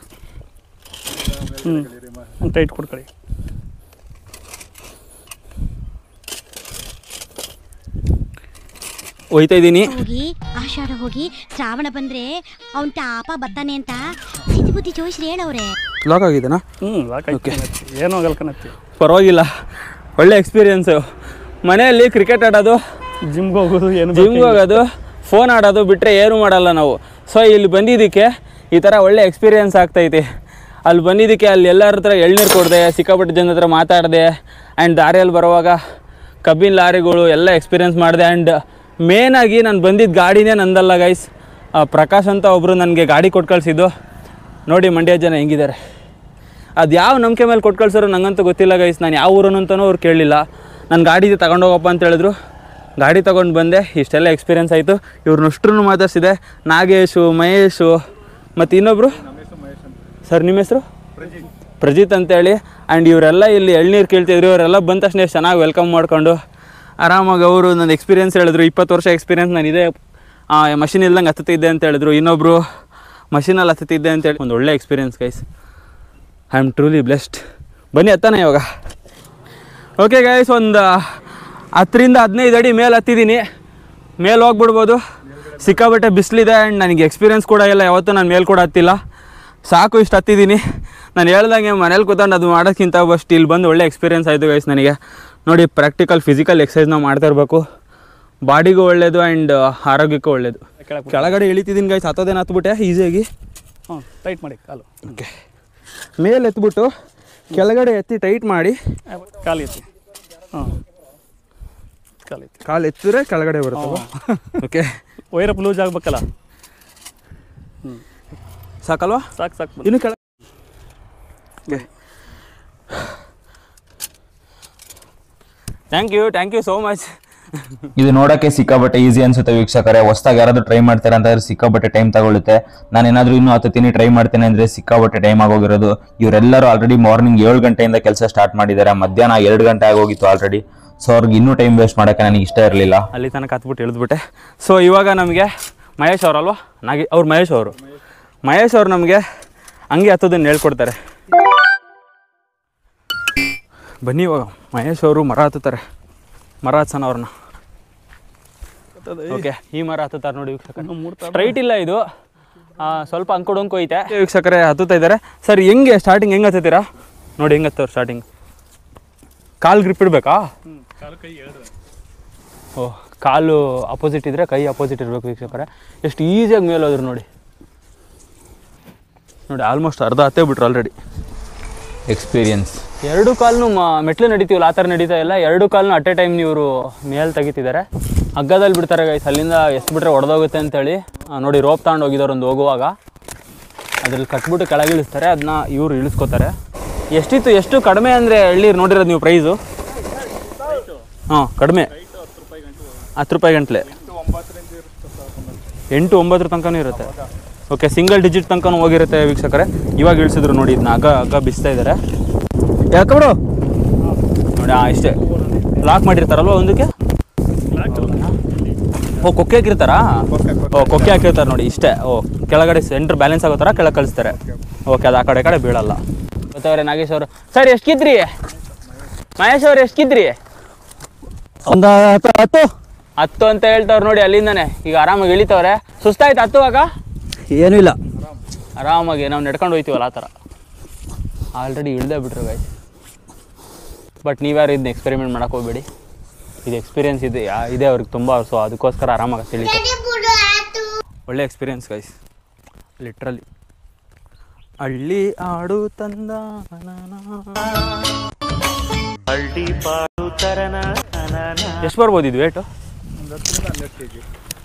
Speaker 7: ಟೈಟ್ ಕೊಡ್ಕೊಳ್ಳಿ.
Speaker 1: ಹೋಯ್ತಾ ಇದ್ದೀನಿ.
Speaker 9: ಹೋಗಿ ಆಷಾಢ ಹೋಗಿ ಶ್ರಾವಣ ಬಂದ್ರೆ ಅವನ್ ತಾಪ ಬರ್ತಾನೆ ಅಂತ ಸಿದ್ಧಿ ಬುದ್ಧಿ ಜೋಯಿಸ್ರಿ ಹೇಳವ್ರೆ.
Speaker 1: ಲಾಕ್ ಆಗಿದೆನಾ?
Speaker 7: ಲಾಕ್ ಆಯ್ತು. ಏನೋ ಗಲ್ಕನತ್ತಿ
Speaker 1: ಪರವಾಗಿಲ್ಲ, ಒಳ್ಳೆ ಎಕ್ಸ್ಪೀರಿಯನ್ಸು. ಮನೆಯಲ್ಲಿ ಕ್ರಿಕೆಟ್ ಆಡೋದು,
Speaker 7: ಜಿಮ್ಗೆ
Speaker 1: ಹೋಗೋದು, ಫೋನ್ ಆಡೋದು ಬಿಟ್ಟರೆ ಏನೂ ಮಾಡಲ್ಲ ನಾವು. ಸೊ ಇಲ್ಲಿ ಬಂದಿದ್ದಕ್ಕೆ ಈ ಥರ ಒಳ್ಳೆ ಎಕ್ಸ್ಪೀರಿಯನ್ಸ್ ಆಗ್ತೈತಿ. ಅಲ್ಲಿ ಬಂದಿದ್ದಕ್ಕೆ ಅಲ್ಲಿ ಎಲ್ಲರ ಹತ್ರ ಎಳ್ನೀರು ಕೊಡಿದೆ, ಸಿಕ್ಕಾಪಟ್ಟೆ ಜನ ಹತ್ರ ಮಾತಾಡಿದೆ. ಆ್ಯಂಡ್ ದಾರಿಯಲ್ಲಿ ಬರುವಾಗ ಕಬ್ಬಿನ ಲಾರಿಗಳು ಎಲ್ಲ ಎಕ್ಸ್ಪೀರಿಯನ್ಸ್ ಮಾಡಿದೆ. ಆ್ಯಂಡ್ ಮೇನಾಗಿ ನಾನು ಬಂದಿದ್ದ ಗಾಡಿನೇ ನಂದಲ್ಲ ಗೈಸ್, ಪ್ರಕಾಶ್ ಅಂತ ಒಬ್ಬರು ನನಗೆ ಗಾಡಿ ಕೊಟ್ಟು ಕಳಿಸಿದ್ದು. ನೋಡಿ ಮಂಡ್ಯ ಜನ ಹೆಂಗಿದ್ದಾರೆ. ಅದು ಯಾವ ನಂಬಿಕೆ ಮೇಲೆ ಕೊಟ್ಟು ಕಳ್ಸೋರು ನಂಗಂತೂ ಗೊತ್ತಿಲ್ಲ ಗೈಸ್. ನಾನು ಯಾವ ಊರನ್ನು ಅಂತಲೂ ಅವ್ರು ಕೇಳಲಿಲ್ಲ. ನನ್ನ ಗಾಡಿ ತಗೊಂಡೋಗಪ್ಪ ಅಂತ ಹೇಳಿದ್ರು. ಗಾಡಿ ತೊಗೊಂಡು ಬಂದೆ, ಇಷ್ಟೆಲ್ಲ ಎಕ್ಸ್ಪೀರಿಯೆನ್ಸ್ ಆಯಿತು. ಇವ್ರನ್ನಷ್ಟನ್ನು ಮಾತಾಡ್ಸಿದೆ, ನಾಗೇಶು, ಮಹೇಶು ಮತ್ತು ಇನ್ನೊಬ್ಬರು ಸರ್, ನಿಮ್ಮ ಹೆಸರು ಪ್ರಜಿತ್ ಅಂತೇಳಿ. ಆ್ಯಂಡ್ ಇವರೆಲ್ಲ ಇಲ್ಲಿ ಎಳ್ನೀರು ಕೇಳ್ತಿದ್ರು. ಇವರೆಲ್ಲ ಬಂದ ತಕ್ಷಣ ಎಷ್ಟು ಚೆನ್ನಾಗಿ ವೆಲ್ಕಮ್ ಮಾಡಿಕೊಂಡು ಆರಾಮಾಗಿ ಅವರು ನನ್ನ ಎಕ್ಸ್ಪೀರಿಯೆನ್ಸ್ ಹೇಳಿದ್ರು. 20 ವರ್ಷ ಎಕ್ಸ್ಪೀರಿಯೆನ್ಸ್ ನಾನು ಇದೇ ಮಷಿನ್ ಇಲ್ದಂಗೆ ಹತ್ತುತ್ತಿದ್ದೆ ಅಂತ ಹೇಳಿದ್ರು. ಇನ್ನೊಬ್ಬರು ಮಷಿನಲ್ಲಿ ಹತ್ತುತ್ತಿದ್ದೆ ಅಂತೇಳಿ ಒಂದು ಒಳ್ಳೆ experience guys. I am truly blessed. ಬನ್ನಿ ಹತ್ತಾನೆ ಇವಾಗ. ಓಕೆ ಗೈಸ್, ಒಂದು 10ರಿಂದ 15 ಅಡಿ ಮೇಲೆ ಹತ್ತಿದ್ದೀನಿ. ಮೇಲೆ ಹೋಗ್ಬಿಡ್ಬೋದು. ಸಿಕ್ಕಾಬಟ್ಟೆ ಬಿಸಿಲಿದೆ ಆ್ಯಂಡ್ ನನಗೆ ಎಕ್ಸ್ಪೀರಿಯೆನ್ಸ್ ಕೂಡ ಇಲ್ಲ. ಯಾವತ್ತೂ ನಾನು ಮೇಲೆ ಕೂಡ ಹತ್ತಿಲ್ಲ. ಸಾಕು ಇಷ್ಟು ಹತ್ತಿದ್ದೀನಿ. ನಾನು ಹೇಳ್ದಂಗೆ ಮನೇಲಿ ಕೂತ್ಕೊಂಡು ಅದು ಮಾಡೋಕ್ಕಿಂತ ಫಸ್ಟ್ ಇಲ್ಲಿ ಬಂದು ಒಳ್ಳೆ ಎಕ್ಸ್ಪೀರಿಯೆನ್ಸ್ ಆಯಿತು ಗೈಸ್ ನನಗೆ. ನೋಡಿ, ಪ್ರಾಕ್ಟಿಕಲ್ ಫಿಸಿಕಲ್ ಎಕ್ಸಸೈಸ್ನ ಮಾಡ್ತಾ ಇರಬೇಕು. ಬಾಡಿಗೂ ಒಳ್ಳೆಯದು ಆ್ಯಂಡ್ ಆರೋಗ್ಯಕ್ಕೂ ಒಳ್ಳೆಯದು. ಕೆಳಗಡೆ ಇಳಿತಿದ್ದೀನಿ ಗೈಸ್. ಹತ್ತೋದೇನು ಹತ್ಬಿಟ್ಟೆ ಈಸಿಯಾಗಿ.
Speaker 7: ಟೈಟ್ ಮಾಡಿ ಕಾಲು.
Speaker 1: ಓಕೆ, ಮೇಲೆ ಎತ್ಬಿಟ್ಟು ಕೆಳಗಡೆ ಎತ್ತಿ ಟೈಟ್ ಮಾಡಿ
Speaker 7: ಕಾಲು ಎತ್ತಿ.
Speaker 1: ಕಾಲು ಎತ್ತಿದ್ರೆ ಕೆಳಗಡೆ ಬರುತ್ತಲ್ಲ. ಓಕೆ,
Speaker 7: ವೈರಪ್ ಲೂಸ್ ಆಗ್ಬೇಕಲ್ಲ.
Speaker 1: ಸಾಕಲ್ವಾ?
Speaker 7: ಸಾಕು
Speaker 1: ಇನ್ನು ಕೆಳಗೆ. Okay, thank you so much.
Speaker 8: ಇದು ನೋಡಕ್ಕೆ ಸಿಕ್ಕಾಬಟ್ಟೆ ಈಸಿ ಅನ್ಸುತ್ತೆ ವೀಕ್ಷಕರೇ. ಹೊಸದಾಗಿ ಯಾರಾದ್ರೂ ಟ್ರೈ ಮಾಡ್ತಾರೆ ಅಂತಂದ್ರೆ ಸಿಕ್ಕಾಬಟ್ಟೆ ಟೈಮ್ ತಗೊಳುತ್ತೆ. ನಾನು ಏನಾದ್ರೂ ಇನ್ನೂ ಹತ್ತೀನಿ ಟ್ರೈ ಮಾಡ್ತೇನೆ ಅಂದ್ರೆ ಸಿಕ್ಕಾಬಟ್ಟೆ ಟೈಮ್ ಆಗೋಗಿರೋದು. ಇವರೆಲ್ಲರೂ ಆಲ್ರೆಡಿ ಮಾರ್ನಿಂಗ್ 7 ಗಂಟೆಯಿಂದ ಕೆಲಸ ಸ್ಟಾರ್ಟ್ ಮಾಡಿದ್ದಾರೆ. ಮಧ್ಯಾಹ್ನ 2 ಗಂಟೆ ಆಗೋಗಿತ್ತು ಆಲ್ರೆಡಿ. ಸೊ ಅವ್ರಿಗೆ ಇನ್ನೂ ಟೈಮ್ ವೇಸ್ಟ್ ಮಾಡೋಕ್ಕೆ ನನಗೆ ಇಷ್ಟ ಇರಲಿಲ್ಲ.
Speaker 1: ಅಲ್ಲಿ ತನಕ ಹತ್ಬಿಟ್ಟು ಇಳಿದ್ಬಿಟ್ಟೆ. ಸೊ ಇವಾಗ ನಮಗೆ ಮಹೇಶ್ ಅವರಲ್ವಾ, ಅವ್ರು ಮಹೇಶ್ ಅವರು ನಮಗೆ ಹಂಗೆ ಹತ್ತೋದನ್ನು ಹೇಳ್ಕೊಡ್ತಾರೆ. ಬನ್ನಿ ಇವಾಗ ಮಹೇಶ್ ಅವರು ಮರ ಹತ್ತುತ್ತಾರೆ. ಮರ ಹತ್ಸೋಣ ಅವ್ರನ್ನ. ಓಕೆ, ಈ ಮರ ಹತ್ತುತ್ತಾರೆ ನೋಡಿ ವೀಕ್ಷಕರೇ. ಸ್ಟ್ರೈಟ್ ಇಲ್ಲ ಇದು, ಸ್ವಲ್ಪ ಅಂಕು ಐತೆ. ವೀಕ್ಷಕರೇ ಹತ್ತುತ್ತಾ ಇದ್ದಾರೆ. ಸರ್ ಹೆಂಗೆ ಸ್ಟಾರ್ಟಿಂಗ್ ಹೆಂಗೆ ಹತ್ತುತ್ತೀರಾ? ನೋಡಿ ಹೆಂಗೆ ಹತ್ತವ್ರು ಸ್ಟಾರ್ಟಿಂಗ್. ಕಾಲು ಗ್ರಿಪ್ ಇಡಬೇಕಾ? ಓಹ್, ಕಾಲು ಅಪೋಸಿಟ್ ಇದ್ದರೆ ಕೈ ಅಪೋಸಿಟ್ ಇರಬೇಕು ವೀಕ್ಷಕರೇ. ಎಷ್ಟು ಈಸಿಯಾಗಿ ಮೇಲೆ ಹೋದ್ರು ನೋಡಿ. ಆಲ್ಮೋಸ್ಟ್ ಅರ್ಧ ಹತ್ತೇ ಬಿಟ್ರು ಆಲ್ರೆಡಿ.
Speaker 8: ಎಕ್ಸ್ಪೀರಿಯನ್ಸ್.
Speaker 1: 2 ಕಾಲನ್ನು ಮೆಟ್ಲು ನಡೀತೀವಲ್ಲ ಆ ಥರ ನಡೀತಾ ಇಲ್ಲ. 2 ಕಾಲನ್ನು ಅಟ್ ಎ ಟೈಮ್ ಇವರು ಮೇಲೆ ತೆಗಿತಿದ್ದಾರೆ. ಹಗ್ಗದಲ್ಲಿ ಬಿಡ್ತಾರೆ ಗೈಸ್. ಅಲ್ಲಿಂದ ಎಷ್ಟು ಬಿಟ್ಟರೆ ಹೊಡೆದೋಗುತ್ತೆ ಅಂತೇಳಿ ನೋಡಿ ರೋಪ್ ತಗೊಂಡು ಹೋಗಿದ್ದಾರೆ ಒಂದು ಹೋಗುವಾಗ. ಅದ್ರಲ್ಲಿ ಕಟ್ಬಿಟ್ಟು ಕೆಳಗೆ ಇಳಿಸ್ತಾರೆ. ಅದನ್ನ ಇವರು ಇಳಿಸ್ಕೋತಾರೆ. ಎಷ್ಟು ಕಡಿಮೆ ಅಂದರೆ ಎಳ್ನೀರು ನೋಡಿರೋದು ನೀವು ಪ್ರೈಸು? ಹಾಂ, ಕಡಿಮೆ 10 ರೂಪಾಯಿ ಗಂಟ್ಲೆ. 8-9 ತನಕನೂ ಇರುತ್ತೆ. ಓಕೆ, ಸಿಂಗಲ್ ಡಿಜಿಟ್ ತನಕ ಹೋಗಿರುತ್ತೆ ವೀಕ್ಷಕರೇ. ಇವಾಗ ಇಳಿಸಿದ್ರು ನೋಡಿ. ಇದನ್ನ ಹಗ್ಗ ಬಿಸ್ತಾ ಇದ್ದಾರೆ. ಯಾಕಬಿಡು ನೋಡಿ. ಇಷ್ಟೇ ಲಾಕ್ ಮಾಡಿರ್ತಾರಲ್ವ ಒಂದಕ್ಕೆ. ಕೊಕ್ಕೆ ಹಾಕಿರ್ತಾರಾ? ಕೊಕ್ಕೆ ಹಾಕಿರ್ತಾರೆ ನೋಡಿ. ಇಷ್ಟೇ. ಕೆಳಗಡೆ ಸೆಂಟ್ರ್ ಬ್ಯಾಲೆನ್ಸ್ ಆಗೋ ಥರ ಕೆಳಗೆ ಕಳಿಸ್ತಾರೆ. ಓಕೆ, ಅದು ಆ ಕಡೆ ಬೀಳಲ್ಲ. ಗೊತ್ತವ್ರೆ ನಾಗೇಶ್ ಅವರು. ಸರ್ ಎಷ್ಟು ಕಿದ್ರಿ? ಮಹೇಶ್ ಅವ್ರು ಎಷ್ಟು ಕಿದ್ರಿ?
Speaker 3: ಒಂದು
Speaker 1: 10 ಅಂತ ಹೇಳ್ತವ್ರು ನೋಡಿ ಅಲ್ಲಿಂದಾನೆ. ಈಗ ಆರಾಮಾಗಿ ಇಳಿತವ್ರೆ. ಸುಸ್ತಾಯ್ತು ಹತ್ತುವಾಗ?
Speaker 3: ಏನೂ ಇಲ್ಲ,
Speaker 1: ಆರಾಮಾಗಿ ನಾವು ನಡ್ಕೊಂಡು ಹೋಯ್ತೀವಲ್ಲ ಆ ಥರ. ಆಲ್ರೆಡಿ ಇಳ್ದೇ ಬಿಟ್ರು ಗೈಸ್. ಬಟ್ ನೀವ್ಯಾರು ಇದನ್ನ ಎಕ್ಸ್ಪೆರಿಮೆಂಟ್ ಮಾಡೋಕೆ ಹೋಗ್ಬೇಡಿ. ಇದು ಎಕ್ಸ್ಪೀರಿಯೆನ್ಸ್ ಇದೆ ಅವ್ರಿಗೆ ತುಂಬ. ಸೊ ಅದಕ್ಕೋಸ್ಕರ ಆರಾಮಾಗಿ ತಿಳಿತು. ಒಳ್ಳೆ ಎಕ್ಸ್ಪೀರಿಯೆನ್ಸ್ ಗೈಸ್, ಲಿಟ್ರಲಿ. ಹಳ್ಳಿ ಆಡು ತಂದ ಎಷ್ಟು ಬರ್ಬೋದು ಇದು ವೇಟು?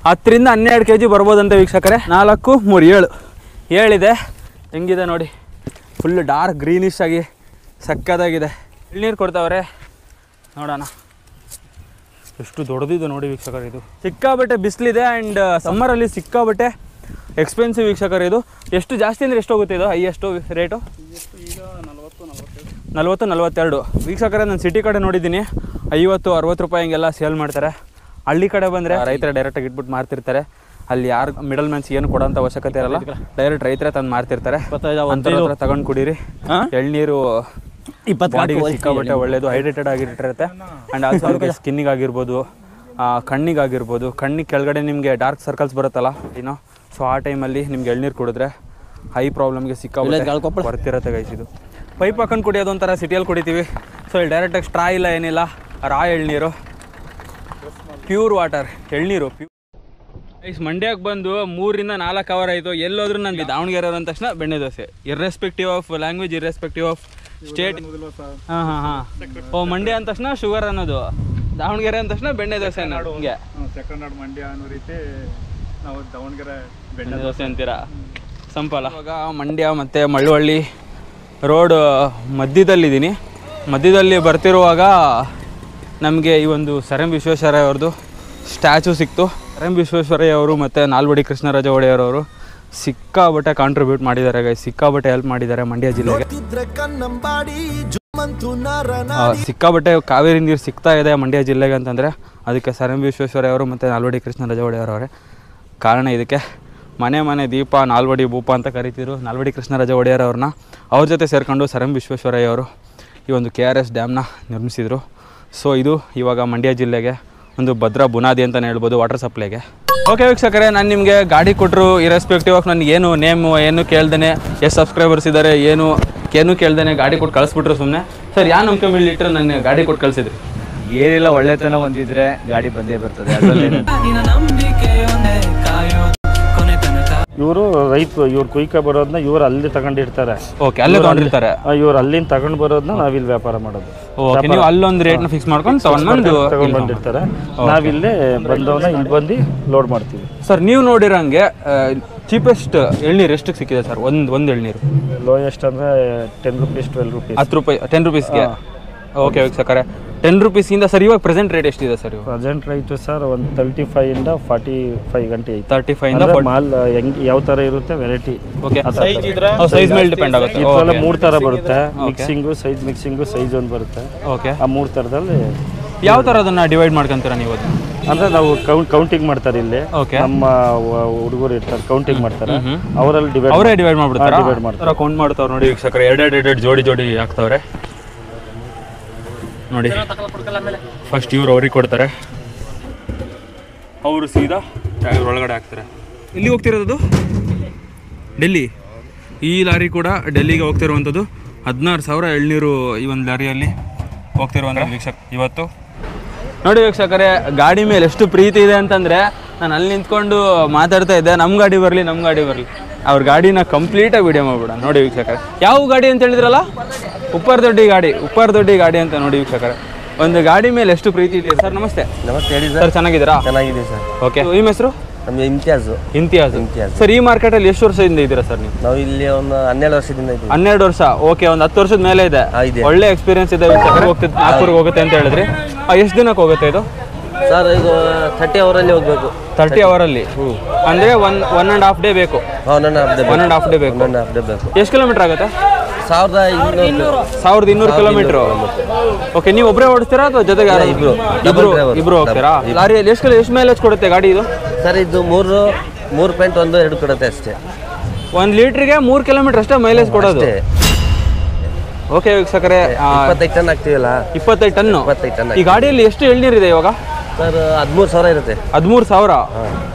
Speaker 1: 10ರಿಂದ 12 kg ಬರ್ಬೋದಂತೆ ವೀಕ್ಷಕರೇ. 4, 3, 7 ಹೆಂಗಿದೆ ನೋಡಿ. ಫುಲ್ ಡಾರ್ಕ್ ಗ್ರೀನಿಶ್ ಆಗಿ ಸಕ್ಕದಾಗಿದೆ. ಎಳ್ನೀರು ಕೊಡ್ತಾವ್ರೆ ನೋಡೋಣ. ಎಷ್ಟು ದೊಡ್ಡದಿದೆ ನೋಡಿ ವೀಕ್ಷಕರು. ಇದು ಸಿಕ್ಕಾಬಟ್ಟೆ ಬಿಸಿಲಿದೆ ಆ್ಯಂಡ್ ಸಮ್ಮರಲ್ಲಿ ಸಿಕ್ಕಾಬಟ್ಟೆ ಎಕ್ಸ್ಪೆನ್ಸಿವ್ ವೀಕ್ಷಕರು. ಇದು ಎಷ್ಟು ಜಾಸ್ತಿ ಅಂದರೆ ಎಷ್ಟು ಹೋಗುತ್ತೆ ಇದು ಹೈಯೆಸ್ಟು ರೇಟು? 40-42 ವೀಕ್ಷಕರೇ. ನಾನು ಸಿಟಿ ಕಡೆ ನೋಡಿದ್ದೀನಿ 50-60 ರೂಪಾಯಿ ಹಿಂಗೆಲ್ಲ ಸೇಲ್ ಮಾಡ್ತಾರೆ. ಹಳ್ಳಿ ಕಡೆ ಬಂದರೆ ರೈತರ ಡೈರೆಕ್ಟಾಗಿ ಇಟ್ಬಿಟ್ಟು ಮಾರ್ತಿರ್ತಾರೆ. ಅಲ್ಲಿ ಯಾರು ಮಿಡಲ್ ಮ್ಯಾನ್ಸ್ ಏನು ಕೊಡೋಂಥ ಅವಶ್ಯಕತೆ ಇರಲ್ಲ. ಡೈರೆಕ್ಟ್ ರೈತರೇ ತಂದು ಮಾರ್ತಿರ್ತಾರೆ. ಅಂಥವ್ರ ತಗೊಂಡು ಕುಡೀರಿ. ಎಳ್ನೀರು 20 ಸಿಕ್ಕಾಬಟ್ಟೆ ಒಳ್ಳೆಯದು. ಹೈಡ್ರೇಟೆಡ್ ಆಗಿರುತ್ತೆ. ಆ್ಯಂಡ್ ಆಲ್ಸೋ ಅವ್ರಿಗೆ ಸ್ಕಿನ್ನಿಗಾಗಿರ್ಬೋದು, ಕಣ್ಣಿಗಾಗಿರ್ಬೋದು. ಕಣ್ಣಿಗೆ ಕೆಳಗಡೆ ನಿಮಗೆ ಡಾರ್ಕ್ ಸರ್ಕಲ್ಸ್ ಬರುತ್ತಲ್ಲ ಏನೋ. ಸೊ ಆ ಟೈಮಲ್ಲಿ ನಿಮ್ಗೆ ಎಳ್ನೀರು ಕುಡಿದ್ರೆ ಹೈ ಪ್ರಾಬ್ಲಮ್ಗೆ ಸಿಕ್ಕಾಬಟ್ಟೆ ಬರ್ತಿರುತ್ತೆ ಗೈಸ್. ಇದು ಪೈಪ್ ಹಾಕೊಂಡು ಕುಡಿಯೋದು ಒಂಥರ ಸಿಟಿಯಲ್ಲಿ ಕುಡಿತೀವಿ. ಸೊ ಇಲ್ಲಿ ಡೈರೆಕ್ಟಾಗಿ ಸ್ಟ್ರಾ ಇಲ್ಲ ಏನಿಲ್ಲ, ರಾ ಎಳ್ನೀರು, ಪ್ಯೂರ್ ವಾಟರ್ ಎಳ್ನೀರು. ಗೈಸ್ ಮಂಡ್ಯಕ್ಕೆ ಬಂದು 3ರಿಂದ 4 ಅವರ್ ಆಯಿತು. ಎಲ್ಲೋದ್ರೂ ನನಗೆ ದಾವಣಗೆರೆ ಅಂದ ತಕ್ಷಣ ಬೆಣ್ಣೆ dosa. Irrespective of language, irrespective of state. ಹಾಂ. ಮಂಡ್ಯ ಅಂದ ತಕ್ಷಣ ಶುಗರ್ ಅನ್ನೋದು, ದಾವಣಗೆರೆ ಅಂದ ತಕ್ಷಣ ಬೆಣ್ಣೆ ದೋಸೆ ಅನ್ನೋದು. ಹಿಂಗೆ
Speaker 6: ಸೆಕೆಂಡ್ ನಾಡು ಮಂಡ್ಯ ಅನ್ನೋ ರೀತಿ ನಾವು ದಾವಣಗೆರೆ
Speaker 1: ಬೆಣ್ಣೆ ದೋಸೆ ಅಂತೀರಾ? ಸಂಪಲ. ಇವಾಗ ಮಂಡ್ಯ ಮತ್ತು ಮಳ್ಳವಳ್ಳಿ ರೋಡ್ ಮಧ್ಯದಲ್ಲಿದ್ದೀನಿ. ಮಧ್ಯದಲ್ಲಿ ಬರ್ತಿರುವಾಗ ನಮಗೆ ಈ ಒಂದು ಸರ್ ಎಂ ವಿಶ್ವೇಶ್ವರಯ್ಯ ಅವ್ರದ್ದು ಸ್ಟ್ಯಾಚು ಸಿಕ್ತು. ಸರ್ ಎಂ ವಿಶ್ವೇಶ್ವರಯ್ಯ ಅವರು ಮತ್ತು ನಾಲ್ವಡಿ ಕೃಷ್ಣರಾಜ ಒಡೆಯರ್ ಅವರು ಸಿಕ್ಕಾಬಟ್ಟೆ ಕಾಂಟ್ರಿಬ್ಯೂಟ್ ಮಾಡಿದ್ದಾರೆ ಗೈಸ್, ಸಿಕ್ಕಾಬಟ್ಟೆ ಹೆಲ್ಪ್ ಮಾಡಿದ್ದಾರೆ ಮಂಡ್ಯ ಜಿಲ್ಲೆಗೆ. ಸಿಕ್ಕಾಬಟ್ಟೆ ಕಾವೇರಿ ನೀರು ಸಿಗ್ತಾ ಇದೆ ಮಂಡ್ಯ ಜಿಲ್ಲೆಗೆ ಅಂತಂದರೆ ಅದಕ್ಕೆ ಸರ್ ಎಂ ವಿಶ್ವೇಶ್ವರಯ್ಯ ಅವರು ಮತ್ತು ನಾಲ್ವಡಿ ಕೃಷ್ಣರಾಜ ಒಡೆಯರ್ ಅವರೇ ಕಾರಣ. ಇದಕ್ಕೆ ಮನೆ ಮನೆ ದೀಪ ನಾಲ್ವಡಿ ಭೂಪ ಅಂತ ಕರಿತಿದ್ರು ನಾಲ್ವಡಿ ಕೃಷ್ಣರಾಜ ಒಡೆಯರ್ ಅವ್ರನ್ನ. ಅವ್ರ ಜೊತೆ ಸೇರಿಕೊಂಡು ಸರ್ ಎಂ ವಿಶ್ವೇಶ್ವರಯ್ಯ ಅವರು ಈ ಒಂದು KRS ಡ್ಯಾಮ್ನ ನಿರ್ಮಿಸಿದರು. ಸೊ ಇದು ಇವಾಗ ಮಂಡ್ಯ ಜಿಲ್ಲೆಗೆ ಒಂದು ಭದ್ರ ಬುನಾದಿ ಅಂತಲೇ ಹೇಳ್ಬೋದು ವಾಟರ್ ಸಪ್ಲೈಗೆ. ಓಕೆ ವೀಕ್ಷಕರೇ, ನಾನು ನಿಮಗೆ ಗಾಡಿ ಕೊಟ್ಟರು ಇರೆಸ್ಪೆಕ್ಟಿವ್ ಆಫ್ ನನಗೆ ಏನು ನೇಮು ಏನು ಕೇಳ್ದೇ ಎಷ್ಟು ಸಬ್ಸ್ಕ್ರೈಬರ್ಸ್ ಇದ್ದಾರೆ ಏನು ಕೇಳ್ದೇ ಗಾಡಿ ಕೊಟ್ಟು ಕಳಿಸ್ಬಿಟ್ರು ಸುಮ್ಮನೆ. ಸರ್ ಯಾವ ನಂಬಿಕೆ ಮೇಲೆ ಇಟ್ಟರೆ ನನ್ನ ಗಾಡಿ ಕೊಟ್ಟು ಕಳಿಸಿದ್ರಿ?
Speaker 3: ಏನಿಲ್ಲ, ಒಳ್ಳೆತನ ಹೊಂದಿದ್ರೆ ಗಾಡಿ ಬಂದೇ ಬರ್ತದೆ.
Speaker 10: ಇವರು ರೈತರು, ಇವ್ರು ಕುಯ್ಕ ಬರೋದನ್ನ ಇವ್ರು ಅಲ್ಲಿ ತಗೊಂಡಿರ್ತಾರೆ.
Speaker 1: ಓಕೆ, ಅಲ್ಲೇ ತಗೊಂಡಿರ್ತಾರೆ.
Speaker 10: ಇವ್ರು ಅಲ್ಲಿಂದ ತಗೊಂಡ್ ಬರೋದನ್ನ ನಾವಿಲ್ಲಿ ವ್ಯಾಪಾರ ಮಾಡೋದು.
Speaker 1: ಓಕೆ, ನೀವು ಅಲ್ಲೊಂದು ರೇಟ್ನ ಫಿಕ್ಸ್ ಮಾಡ್ಕೊಂಡು ತಗೊಂಡ್
Speaker 10: ಬಂದಿರ್ತಾರೆ. ನಾವಿಲ್ಲೇ ಬಂದವನ್ನ ಇಲ್ಲಿ ಬಂದು ಲೋಡ್ ಮಾಡ್ತೀವಿ.
Speaker 1: ಸರ್ ನೀವು ನೋಡಿರಂಗೆ ಚೀಪೆಸ್ಟ್ ಎಳ್ನೀರು ಎಷ್ಟಕ್ಕೆ ಸಿಕ್ಕಿದೆ ಸರ್? ಒಂದು ಎಳ್ನೀರು
Speaker 10: ಲೋಯೆಸ್ಟ್ ಅಂದರೆ 10 ರೂಪೀಸ್ 12 ರೂಪೀಸ್
Speaker 1: 10 ರೂಪಾಯಿ 10 ರೂಪೀಸ್ಗೆ. ಓಕೆ ವೀಕ್ಷಕರೇ, 10 ರೂಪೀಸಿಂದ ಸರ್ ಇವಾಗ ಪ್ರೆಸೆಂಟ್ ರೇಟ್ ಎಷ್ಟಿದೆ ಸರ್?
Speaker 10: ಪ್ರೆಸೆಂಟ್ ರೇಟ್ ಸರ್ ಒಂದು 35 ಇಂದ 45 ಗಂಟೆ ಐತೆ.
Speaker 1: 35 ಇಂದ
Speaker 10: ಮಾಲ್ ಹೆಂಗೆ ಯಾವ ಥರ ಇರುತ್ತೆ ವೆರೈಟಿ.
Speaker 1: ಓಕೆ, ಸೈಜ್ ಮೇಲೆ ಡಿಪೆಂಡ್ ಆಗುತ್ತೆ.
Speaker 10: ಇದೆಲ್ಲ 3 ಥರ ಬರುತ್ತೆ. ಮಿಕ್ಸಿಂಗು, ಸೈಜ್ ಒಂದು ಬರುತ್ತೆ.
Speaker 1: ಓಕೆ,
Speaker 10: ಆ 3 ಥರದಲ್ಲಿ
Speaker 1: ಯಾವ ಥರ ಅದನ್ನು ಡಿವೈಡ್ ಮಾಡ್ಕೊಂತೀರಾ ನೀವು?
Speaker 10: ಅಂದರೆ ನಾವು ಕೌಂಟಿಂಗ್ ಮಾಡ್ತಾರೆ ಇಲ್ಲಿ.
Speaker 1: ಓಕೆ,
Speaker 10: ನಮ್ಮ ಹುಡುಗರು ಇರ್ತಾರೆ ಕೌಂಟಿಂಗ್ ಮಾಡ್ತಾರೆ. ಅವರಲ್ಲಿ
Speaker 1: ಅವರೇ ಡಿವೈಡ್ ಮಾಡ್ಬಿಡ್ತಾರೆ.
Speaker 10: ಡಿವೈಡ್ ಮಾಡ್ತಾರೆ,
Speaker 1: ಕೌಂಟ್ ಮಾಡ್ತಾವ್ರೆ ನೋಡಿ ವೀಕ್ಷಕರೇ. ಎರಡು ಜೋಡಿ ಹಾಕ್ತಾವ್ರೆ ನೋಡಿ. ಫಸ್ಟ್ ಇವ್ರು ಅವ್ರಿಗೆ ಕೊಡ್ತಾರೆ, ಅವರು ಸೀದಾ ಒಳಗಡೆ ಹಾಕ್ತಾರೆ. ಎಲ್ಲಿ ಹೋಗ್ತಿರೋದು? ಡೆಲ್ಲಿ. ಈ ಲಾರಿ ಕೂಡ ಡೆಲ್ಲಿಗೆ ಹೋಗ್ತಿರುವಂಥದ್ದು. 16,000 ಎಳ್ನೀರು ಈ ಒಂದು ಲಾರಿಯಲ್ಲಿ ಹೋಗ್ತಿರುವಂಥ ಇವತ್ತು ನೋಡಿ ವೀಕ್ಷಕರೇ. ಗಾಡಿ ಮೇಲೆ ಎಷ್ಟು ಪ್ರೀತಿ ಇದೆ ಅಂತಂದರೆ ನಾನು ಅಲ್ಲಿ ನಿಂತ್ಕೊಂಡು ಮಾತಾಡ್ತಾ ಇದ್ದೆ, ನಮ್ಮ ಗಾಡಿ ಬರಲಿ ಅವ್ರ ಗಾಡಿನ ಕಂಪ್ಲೀಟಾಗಿ ವಿಡಿಯೋ ಮಾಡ್ಬಿಡ. ನೋಡಿ ವೀಕ್ಷಕರೇ, ಯಾವ ಗಾಡಿ ಅಂತ ಹೇಳಿದ್ರಲ್ಲ? ಉಪ್ಪರ್ ದೊಡ್ಡಿ ಗಾಡಿ ಅಂತ ನೋಡಿ ವೀಕ್ಷಕರೇ. ಒಂದು ಗಾಡಿ ಮೇಲೆ ಎಷ್ಟು ಪ್ರೀತಿ ಇದೆ. ಸರ್ ನಮಸ್ತೆ.
Speaker 2: ನಮಸ್ತೆ, ಹೇಳಿ
Speaker 1: ಸರ್. ಚೆನ್ನಾಗಿದ್ದೀರಾ?
Speaker 2: ಚೆನ್ನಾಗಿದೆ ಸರ್.
Speaker 1: ಓಕೆ, ನಿಮ್ಮ ಹೆಸರು?
Speaker 2: ನಮಗೆ ಇಮ್ತಿಯಾಜ್.
Speaker 1: ಸರ್ ಈ ಮಾರ್ಕೆಟಲ್ಲಿ ಎಷ್ಟು ವರ್ಷದಿಂದ ಇದ್ದೀರಾ ಸರ್ ನೀವು?
Speaker 2: ನಾವು ಇಲ್ಲಿ ಒಂದು 12 ವರ್ಷದಿಂದ ಇದ್ದೀವಿ.
Speaker 1: 12 ವರ್ಷ. ಓಕೆ, ಒಂದು 10 ವರ್ಷದ ಮೇಲೆ ಇದೆ. ಒಳ್ಳೆ ಎಕ್ಸ್ಪೀರಿಯನ್ಸ್ ಇದೆ ವೀಕ್ಷಕರೇ. ನಾಗ್ಪುರ್ಗೆ ಹೋಗುತ್ತೆ ಅಂತ ಹೇಳಿದ್ರಿ. ಎಷ್ಟು ದಿನಕ್ಕೆ ಹೋಗುತ್ತೆ ಇದು?
Speaker 2: ಸರ್ ಈಗ 30 ಅವರಲ್ಲಿ ಹೋಗ್ಬೇಕು.
Speaker 1: 30 ಅವರಲ್ಲಿ ಅಂದರೆ 1.5 ಡೇ ಬೇಕು. 1.5 ಡೇ ಬೇಕು. ಎಷ್ಟು ಕಿಲೋಮೀಟರ್ ಆಗುತ್ತೆ? 1200 ಕಿಲೋಮೀಟರ್. ಓಕೆ, ನೀವು ಒಬ್ಬರೇ ಓಡಿಸ್ತೀರಾ ಅಥವಾ ಜೊತೆಗೆ ಇಬ್ರು ಹೋಗ್ತೀರಾ? ಲಾರಿಯಲ್ಲಿ ಎಷ್ಟು ಮೈಲೇಜ್ ಕೊಡುತ್ತೆ ಗಾಡಿ ಇದು?
Speaker 2: ಸರ್ ಇದು 3.12 ಕೊಡುತ್ತೆ ಅಷ್ಟೇ.
Speaker 1: 1 ಲೀಟ್ರಿಗೆ 3 ಕಿಲೋಮೀಟರ್ ಅಷ್ಟೇ ಮೈಲೇಜ್ ಕೊಡೋದು. ಓಕೆ ವೀಕ್ಷಕರೇ,
Speaker 2: 25 ಟನ್ ಆಗ್ತೀವಲ್ಲ.
Speaker 1: 25 ಟನ್ನು. ಈ ಗಾಡಿಯಲ್ಲಿ ಎಷ್ಟು ಎಳ್ನೀರಿದೆ ಇವಾಗ?
Speaker 2: ಸರ್ 13,000 ಇರುತ್ತೆ.
Speaker 1: 13,000.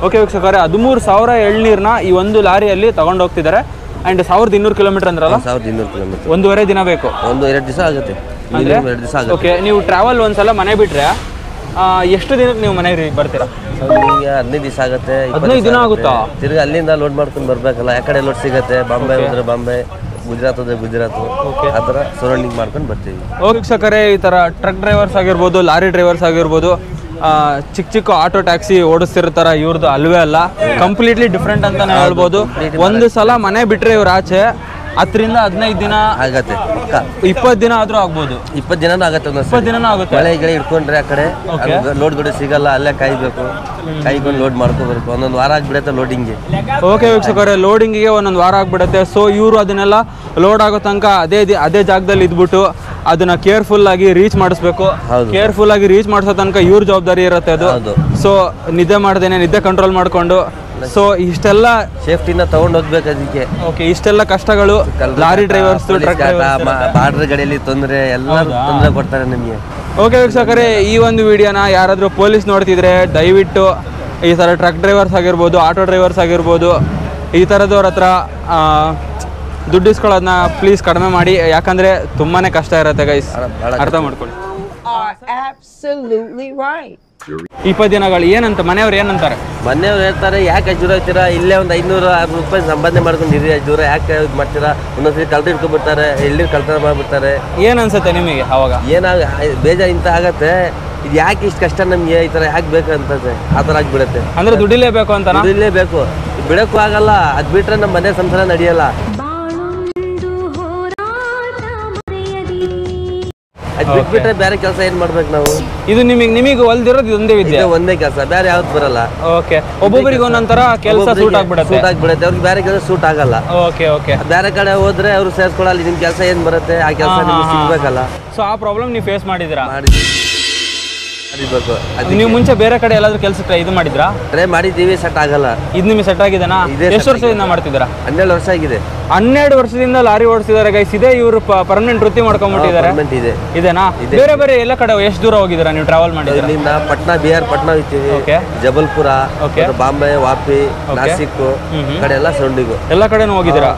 Speaker 1: ಓಕೆ ವೀಕ್ಷಕರೇ, 13,000 ಎಳ್ನೀರನ್ನ ಈ ಒಂದು ಲಾರಿಯಲ್ಲಿ ತಗೊಂಡು ಹೋಗ್ತಿದ್ದಾರೆ. ಅಂಡ್ 1200 ಕಿಲೋಮೀಟರ್ ಅಂದ್ರಲ್ಲ?
Speaker 2: 1200 ಕಿಲೋಮೀಟರ್.
Speaker 1: 1.5 ದಿನ ಬೇಕು.
Speaker 2: 1-2 ದಿವಸ ಆಗುತ್ತೆ.
Speaker 1: ಓಕೆ, ನೀವು ಟ್ರಾವೆಲ್ ಒಂದ್ಸಲ ಮನೆ ಬಿಟ್ರೆ ಎಷ್ಟು ದಿನಕ್ಕೆ ನೀವು ಮನೆಗೆ ಬರ್ತೀರಾ?
Speaker 2: 15 ದಿವಸ ಆಗುತ್ತೆ.
Speaker 1: 15 ದಿನ ಆಗುತ್ತಾ?
Speaker 2: ತಿರ್ಗಿ ಅಲ್ಲಿಂದ ಲೋಡ್ ಮಾಡ್ಕೊಂಡು ಬರ್ಬೇಕಲ್ಲ. ಯಾಕಡೆ ಲೋಡ್ ಸಿಗುತ್ತೆ, ಬಾಂಬೆ ಹೋದ್ರೆ ಬಾಂಬೆ, ಗುಜರಾತ್ ಹೋದ್ರೆ ಗುಜರಾತ್, ಆ ಥರ ಸರೌಂಡಿಂಗ್ ಮಾಡ್ಕೊಂಡು ಬರ್ತೀವಿ. ವೀಕ್ಷಕರೇ,
Speaker 1: ಈ ಥರ ಟ್ರಕ್ ಡ್ರೈವರ್ಸ್ ಆಗಿರ್ಬೋದು, ಲಾರಿ ಡ್ರೈವರ್ಸ್ ಆಗಿರ್ಬೋದು, ಚಿಕ್ಕ ಆಟೋ ಟ್ಯಾಕ್ಸಿ ಓಡಿಸ್ತಿರ್ತಾರ, ಇವ್ರದ್ದು ಅಲ್ವೇ ಅಲ್ಲ. ಕಂಪ್ಲೀಟ್ಲಿ ಡಿಫ್ರೆಂಟ್ ಅಂತಾನೆ ಹೇಳ್ಬೋದು. ಒಂದು ಸಲ ಮನೆ ಬಿಟ್ರೆ ಇವ್ರ ಆಚೆ 10 ರಿಂದ 15 ದಿನ
Speaker 2: ಆಗತ್ತೆ.
Speaker 1: 20 ದಿನ ಆದ್ರೂ ಆಗ್ಬೋದು.
Speaker 2: 20 ದಿನನೂ ಆಗುತ್ತೆ.
Speaker 1: 20 ದಿನನೂ ಆಗುತ್ತೆ.
Speaker 2: ಮಳೆ ಗಿಡ ಇಟ್ಕೊಂಡ್ರೆ ಆ ಕಡೆ ಲೋಡ್ ಗಿಡ ಸಿಗಲ್ಲ, ಅಲ್ಲೇ ಕಾಯ್ಬೇಕು. ಕಾಯ್ಕೊಂಡು ಲೋಡ್ ಮಾಡ್ಕೋಬೇಕು. ಒಂದೊಂದು ವಾರ ಆಗ್ಬಿಡುತ್ತೆ ಲೋಡಿಂಗ್ಗೆ.
Speaker 1: ಓಕೆ ವೀಕ್ಷಕರೇ, ಲೋಡಿಂಗಿಗೆ ಒಂದೊಂದು ವಾರ ಆಗ್ಬಿಡುತ್ತೆ. ಸೊ ಇವರು ಅದನ್ನೆಲ್ಲ ಲೋಡ್ ಆಗೋ ತನಕ ಅದೇ ಜಾಗದಲ್ಲಿ ಇದ್ಬಿಟ್ಟು ಅದನ್ನ ಕೇರ್ಫುಲ್ ಆಗಿ ರೀಚ್ ಮಾಡಿಸ್ಬೇಕು. ಕೇರ್ಫುಲ್ ಆಗಿ ರೀಚ್ ಮಾಡಿಸೋ ತನಕ ಇವ್ರ ಜವಾಬ್ದಾರಿ ಇರುತ್ತೆ ಅದು. ಸೊ ನಿದ್ದೆ ಕಂಟ್ರೋಲ್ ಮಾಡ್ಕೊಂಡು, ಸೊ ಇಷ್ಟೆಲ್ಲ
Speaker 2: ಸೇಫ್ಟಿನ ತಗೊಂಡು ಹೋಗ್ಬೇಕು ಅದಕ್ಕೆ.
Speaker 1: ಓಕೆ, ಇಷ್ಟೆಲ್ಲ ಕಷ್ಟಗಳು ಲಾರಿ ಡ್ರೈವರ್ಸ್, ಟ್ರಕ್
Speaker 2: ಬಾರ್ಡರ್ ಗಡಿಯಲ್ಲಿ ತೊಂದರೆ ಕೊಡ್ತಾರೆ ನಮಗೆ.
Speaker 1: ಓಕೆ ವೀಕ್ಷಕರೇ, ಈ ಒಂದು ವಿಡಿಯೋನ ಯಾರಾದರೂ ಪೊಲೀಸ್ ನೋಡ್ತಿದ್ರೆ ದಯವಿಟ್ಟು ಈ ಥರ ಟ್ರಕ್ ಡ್ರೈವರ್ಸ್ ಆಗಿರ್ಬೋದು, ಆಟೋ ಡ್ರೈವರ್ಸ್ ಆಗಿರ್ಬೋದು, ಈ ಥರದವ್ರ ಹತ್ರ ದುಡ್ಡು ಇಸ್ಕೊಳ್ಳೋದನ್ನ ಪ್ಲೀಸ್ ಕಡಿಮೆ ಮಾಡಿ. ಯಾಕಂದರೆ ತುಂಬಾ ಕಷ್ಟ ಇರುತ್ತೆ ಗೈಸ್, ಅರ್ಥ ಮಾಡ್ಕೊಳ್ಳಿ. 20 ದಿನಗಳು ಏನಂತ ಮನೆಯವ್ರು ಏನಂತಾರೆ?
Speaker 2: ಮನೆಯವ್ರು ಹೇಳ್ತಾರೆ, ಯಾಕೆ ಜೂರ ಹೋಗ್ತೀರಾ, ಇಲ್ಲೇ ಒಂದು 500-600 ರೂಪಾಯಿ ಸಂಪಾದನೆ ಮಾಡ್ಕೊಂಡಿರಿ, ಜೂರ ಯಾಕೆ ಮಾಡ್ತೀರಾ? ಒಂದೊಂದ್ಸರಿ ಕಳ್ದು ಇಟ್ಕೊಂಡ್ಬಿಡ್ತಾರೆ, ಎಳ್ನೀರು ಕಳ್ತನ ಮಾಡ್ಬಿಡ್ತಾರೆ.
Speaker 1: ಏನು ಅನ್ಸುತ್ತೆ ನಿಮಗೆ ಅವಾಗ?
Speaker 2: ಬೇಜಾರು ಇಂತ ಆಗತ್ತೆ. ಇದು ಯಾಕೆ ಇಷ್ಟು ಕಷ್ಟ ನಮಗೆ, ಈ ಥರ ಯಾಕೆ ಬೇಕು ಅಂತಂದ್ರೆ ಆ ಥರ ಆಗಿಬಿಡುತ್ತೆ.
Speaker 1: ಅಂದ್ರೆ ದುಡಿಲೇಬೇಕು ಅಂತ.
Speaker 2: ದುಡಿಲೇಬೇಕು, ಬಿಡಕ್ಕೂ ಆಗಲ್ಲ. ಅದು ಬಿಟ್ರೆ ನಮ್ಮ ಮನೆ ಸಂಸಾರ ನಡೆಯಲ್ಲ. ಅದು ಬಿಟ್ಬಿಟ್ರೆ ಬೇರೆ ಕೆಲಸ ಏನ್ ಮಾಡ್ಬೇಕು ನಾವು?
Speaker 1: ಇದು ನಿಮಗೆ ಹೊಲ್ದಿರೋದು ಇದೊಂದೇ ವಿದ್ಯೆ,
Speaker 2: ಒಂದೇ ಕೆಲಸ, ಬೇರೆ ಯಾವ್ದು ಬರಲ್ಲ.
Speaker 1: ಓಕೆ, ಒಬ್ಬೊಬ್ಬರಿಗೆ ಒಂದೊಂಥರ ಕೆಲಸ ಸೂಟ್ ಆಗ್ಬಿಡುತ್ತೆ.
Speaker 2: ಅವ್ರಿಗೆ ಬೇರೆ ಕೆಲಸ ಸೂಟ್ ಆಗಲ್ಲ.
Speaker 1: ಓಕೆ ಓಕೆ,
Speaker 2: ಬೇರೆ ಕಡೆ ಹೋದ್ರೆ ಅವ್ರು ಸೇರ್ಸ್ಕೊಳ್ಳಲ್ಲ. ನಿಮ್ ಕೆಲಸ ಏನ್ ಬರುತ್ತೆ ಆ ಕೆಲಸ ನಿಮ್ಗೆ ಸಿಗ್ಬೇಕಲ್ಲ.
Speaker 1: ಸೊ ಆ ಪ್ರಾಬ್ಲಮ್ ನೀವು ಫೇಸ್ ಮಾಡಿದ್ದೀರಾ?
Speaker 2: ಮಾಡಿರ್ಬೇಕು.
Speaker 1: ನೀವು ಮುಂಚೆ ಬೇರೆ ಕಡೆ ಎಲ್ಲಾದ್ರೂ ಕೆಲಸಕ್ಕೆ ಇದು ಮಾಡಿದ್ರಾ?
Speaker 2: ಟ್ರೈ ಮಾಡಿದ್ದೀವಿ, ಸೆಟ್ ಆಗಲ್ಲ.
Speaker 1: ಇದು ನಿಮಗೆ ಸೆಟ್ ಆಗಿದೆನಾ? ಎಷ್ಟು ವರ್ಷದಿಂದ ಮಾಡ್ತಿದ್ದೀರಾ?
Speaker 2: 12 ವರ್ಷ ಆಗಿದೆ.
Speaker 1: 12 ವರ್ಷದಿಂದ ಲಾರಿ ಓಡಿಸಿದ್ದಾರೆ ಗೈಸ್. ಇದೇ ಇವರು ಪರ್ಮನೆಂಟ್ ವೃತ್ತಿ ಮಾಡ್ಕೊಂಡ್ಬಿಟ್ಟಿದ್ದಾರೆ. ಇದೇನಾ? ಬೇರೆ ಬೇರೆ ಎಲ್ಲ ಕಡೆ ಎಷ್ಟು ದೂರ ಹೋಗಿದ್ದೀರಾ ನೀವು ಟ್ರಾವೆಲ್ ಮಾಡಿದ್ದೀರಾ?
Speaker 2: ಇಲ್ಲಿಂದ ಪಟ್ನಾ, ಬಿಹಾರ್ ಪಟ್ನಾ ಹೋಗ್ತೀವಿ, ಜಬಲ್ಪುರ, ಬಾಂಬೆ, ವಾಪಿ, ನಾಸಿಕ್ ಕಡೆ ಎಲ್ಲ ಸೌಂಡಿಗೂ ಎಲ್ಲ
Speaker 1: ಕಡೆನೂ ಹೋಗಿದ್ದೀರಾ?